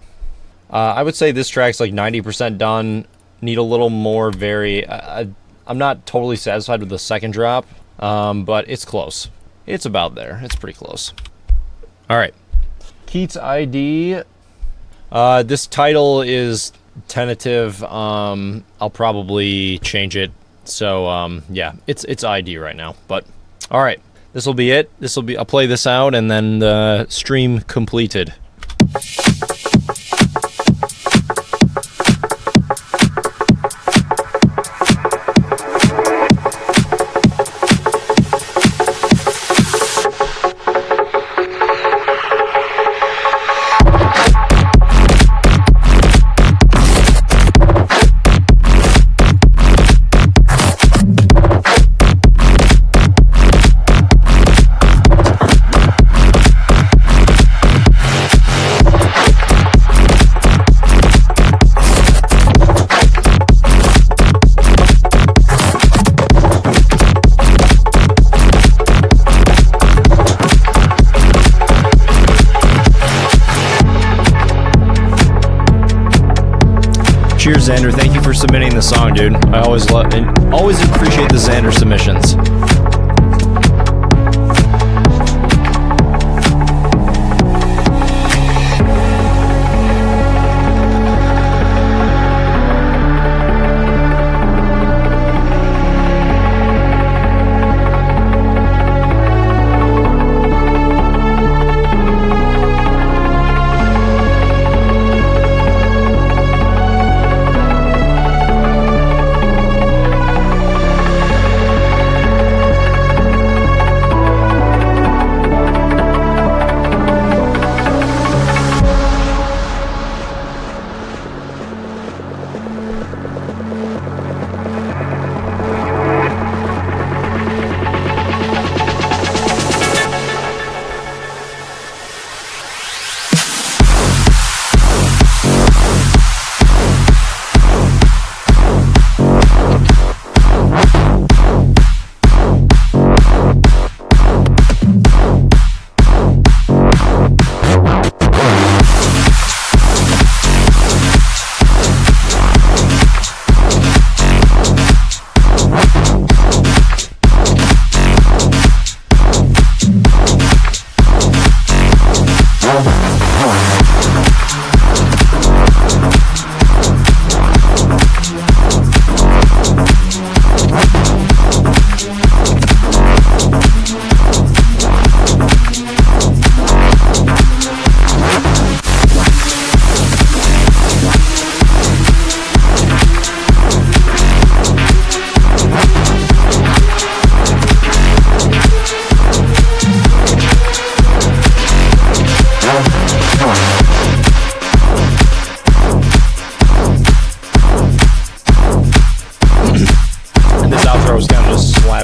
I would say this track's like 90% done. Need a little more I'm not totally satisfied with the second drop, but it's close. It's about there. It's pretty close. All right. Keetz ID. This title is tentative. I'll probably change it. So yeah, it's ID right now. But all right, this will be it. I'll play this out and then the stream completed. Cheers, Xander. Thank you for submitting the song, dude. I always appreciate the Xander submissions.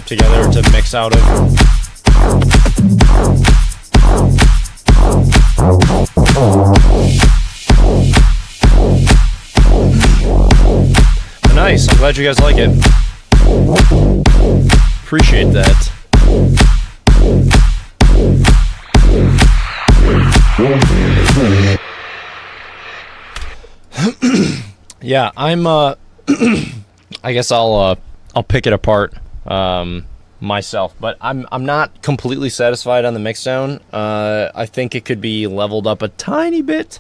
together to mix out of. Nice. I'm glad you guys like it. Appreciate that. Yeah, I'm I guess I'll pick it apart myself, but I'm not completely satisfied on the mixdown. I think it could be leveled up a tiny bit.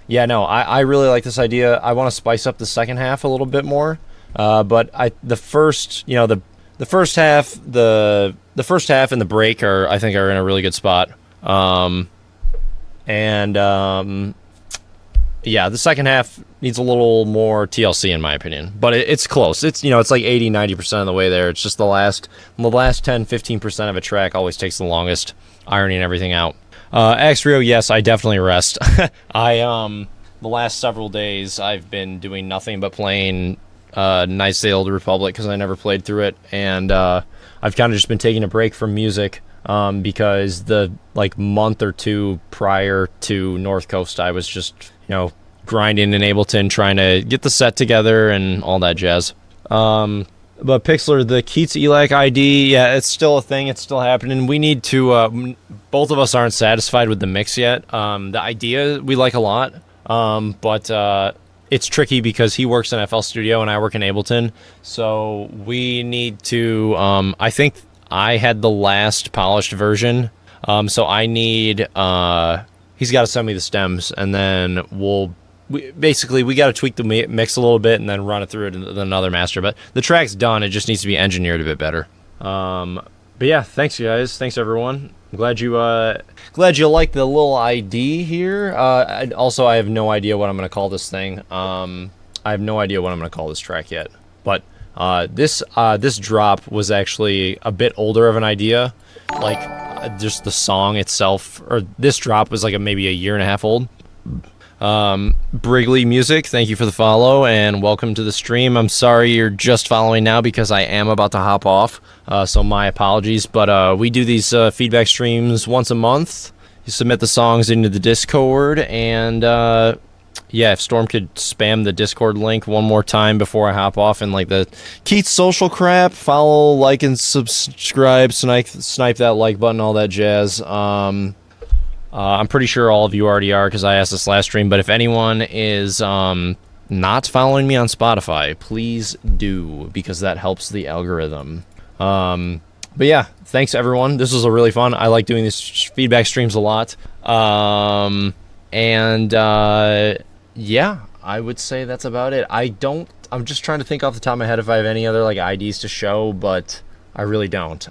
Yeah, no, I really like this idea. I want to spice up the second half a little bit more. But the first half and the break I think are in a really good spot. Yeah, the second half needs a little more TLC in my opinion, but it's close. It's it's like 80-90% of the way there. It's just the last 10-15% of a track always takes the longest, ironing everything out. X-Rio, yes, I definitely rest. The last several days I've been doing nothing but playing Knights of the Old Republic because I never played through it, and I've kind of just been taking a break from music because the month or two prior to North Coast I was just grinding in Ableton, trying to get the set together and all that jazz. But Pixlr, the Keetz ELAC ID, yeah, it's still a thing. It's still happening. We need to, both of us aren't satisfied with the mix yet. The idea we like a lot, but it's tricky because he works in FL Studio and I work in Ableton. So we need to, I think I had the last polished version. So I need, he's got to send me the stems, and then we got to tweak the mix a little bit and then run it through another master. But the track's done. It just needs to be engineered a bit better. But yeah, thanks guys. Thanks everyone. I'm glad you like the little ID here. I have no idea what I'm going to call this thing. I have no idea what I'm going to call this track yet. But this drop was actually a bit older of an idea. Just the song itself, or this drop was maybe a year and a half old. Brigley Music, thank you for the follow and welcome to the stream. I'm sorry you're just following now because I am about to hop off, so my apologies, but we do these feedback streams once a month. You submit the songs into the Discord, and yeah, if Storm could spam the Discord link one more time before I hop off, and the Keetz social crap, follow, like, and subscribe, snipe that like button, all that jazz. I'm pretty sure all of you already are because I asked this last stream, but if anyone is not following me on Spotify, please do, because that helps the algorithm. But yeah, thanks everyone. This was a really fun. I like doing these feedback streams a lot. Yeah, I would say that's about it. I'm just trying to think off the top of my head if I have any other IDs to show, but I really don't.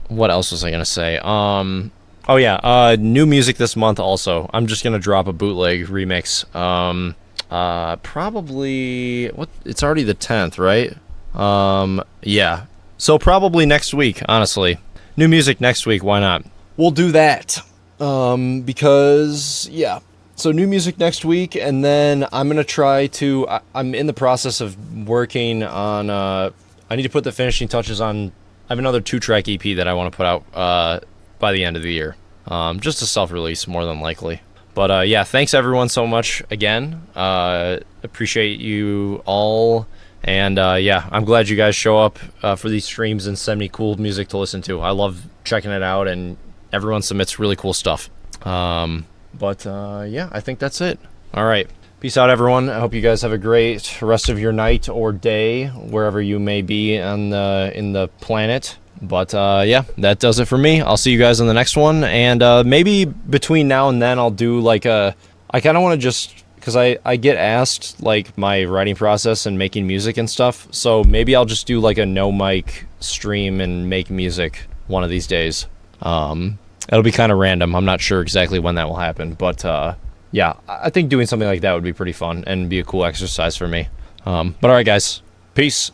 What else was I gonna say? Oh yeah, new music this month also. I'm just gonna drop a bootleg remix. Probably it's already the 10th, right? Yeah. So probably next week, honestly. New music next week, why not? We'll do that. Because yeah. So new music next week, and then I'm gonna try to I'm in the process of working on I need to put the finishing touches on. I have another 2-track EP that I want to put out by the end of the year. Just a self-release, more than likely. But yeah, thanks everyone so much again. Appreciate you all. And yeah, I'm glad you guys show up for these streams and send me cool music to listen to. I love checking it out, and everyone submits really cool stuff. Yeah, I think that's it. All right. Peace out, everyone. I hope you guys have a great rest of your night or day, wherever you may be in the planet. But yeah, that does it for me. I'll see you guys in the next one. And maybe between now and then, I'll do I kind of want to just, because I get asked my writing process and making music and stuff. So maybe I'll just do a no mic stream and make music one of these days. It'll be kind of random. I'm not sure exactly when that will happen, but yeah, I think doing something like that would be pretty fun and be a cool exercise for me. But all right, guys. Peace.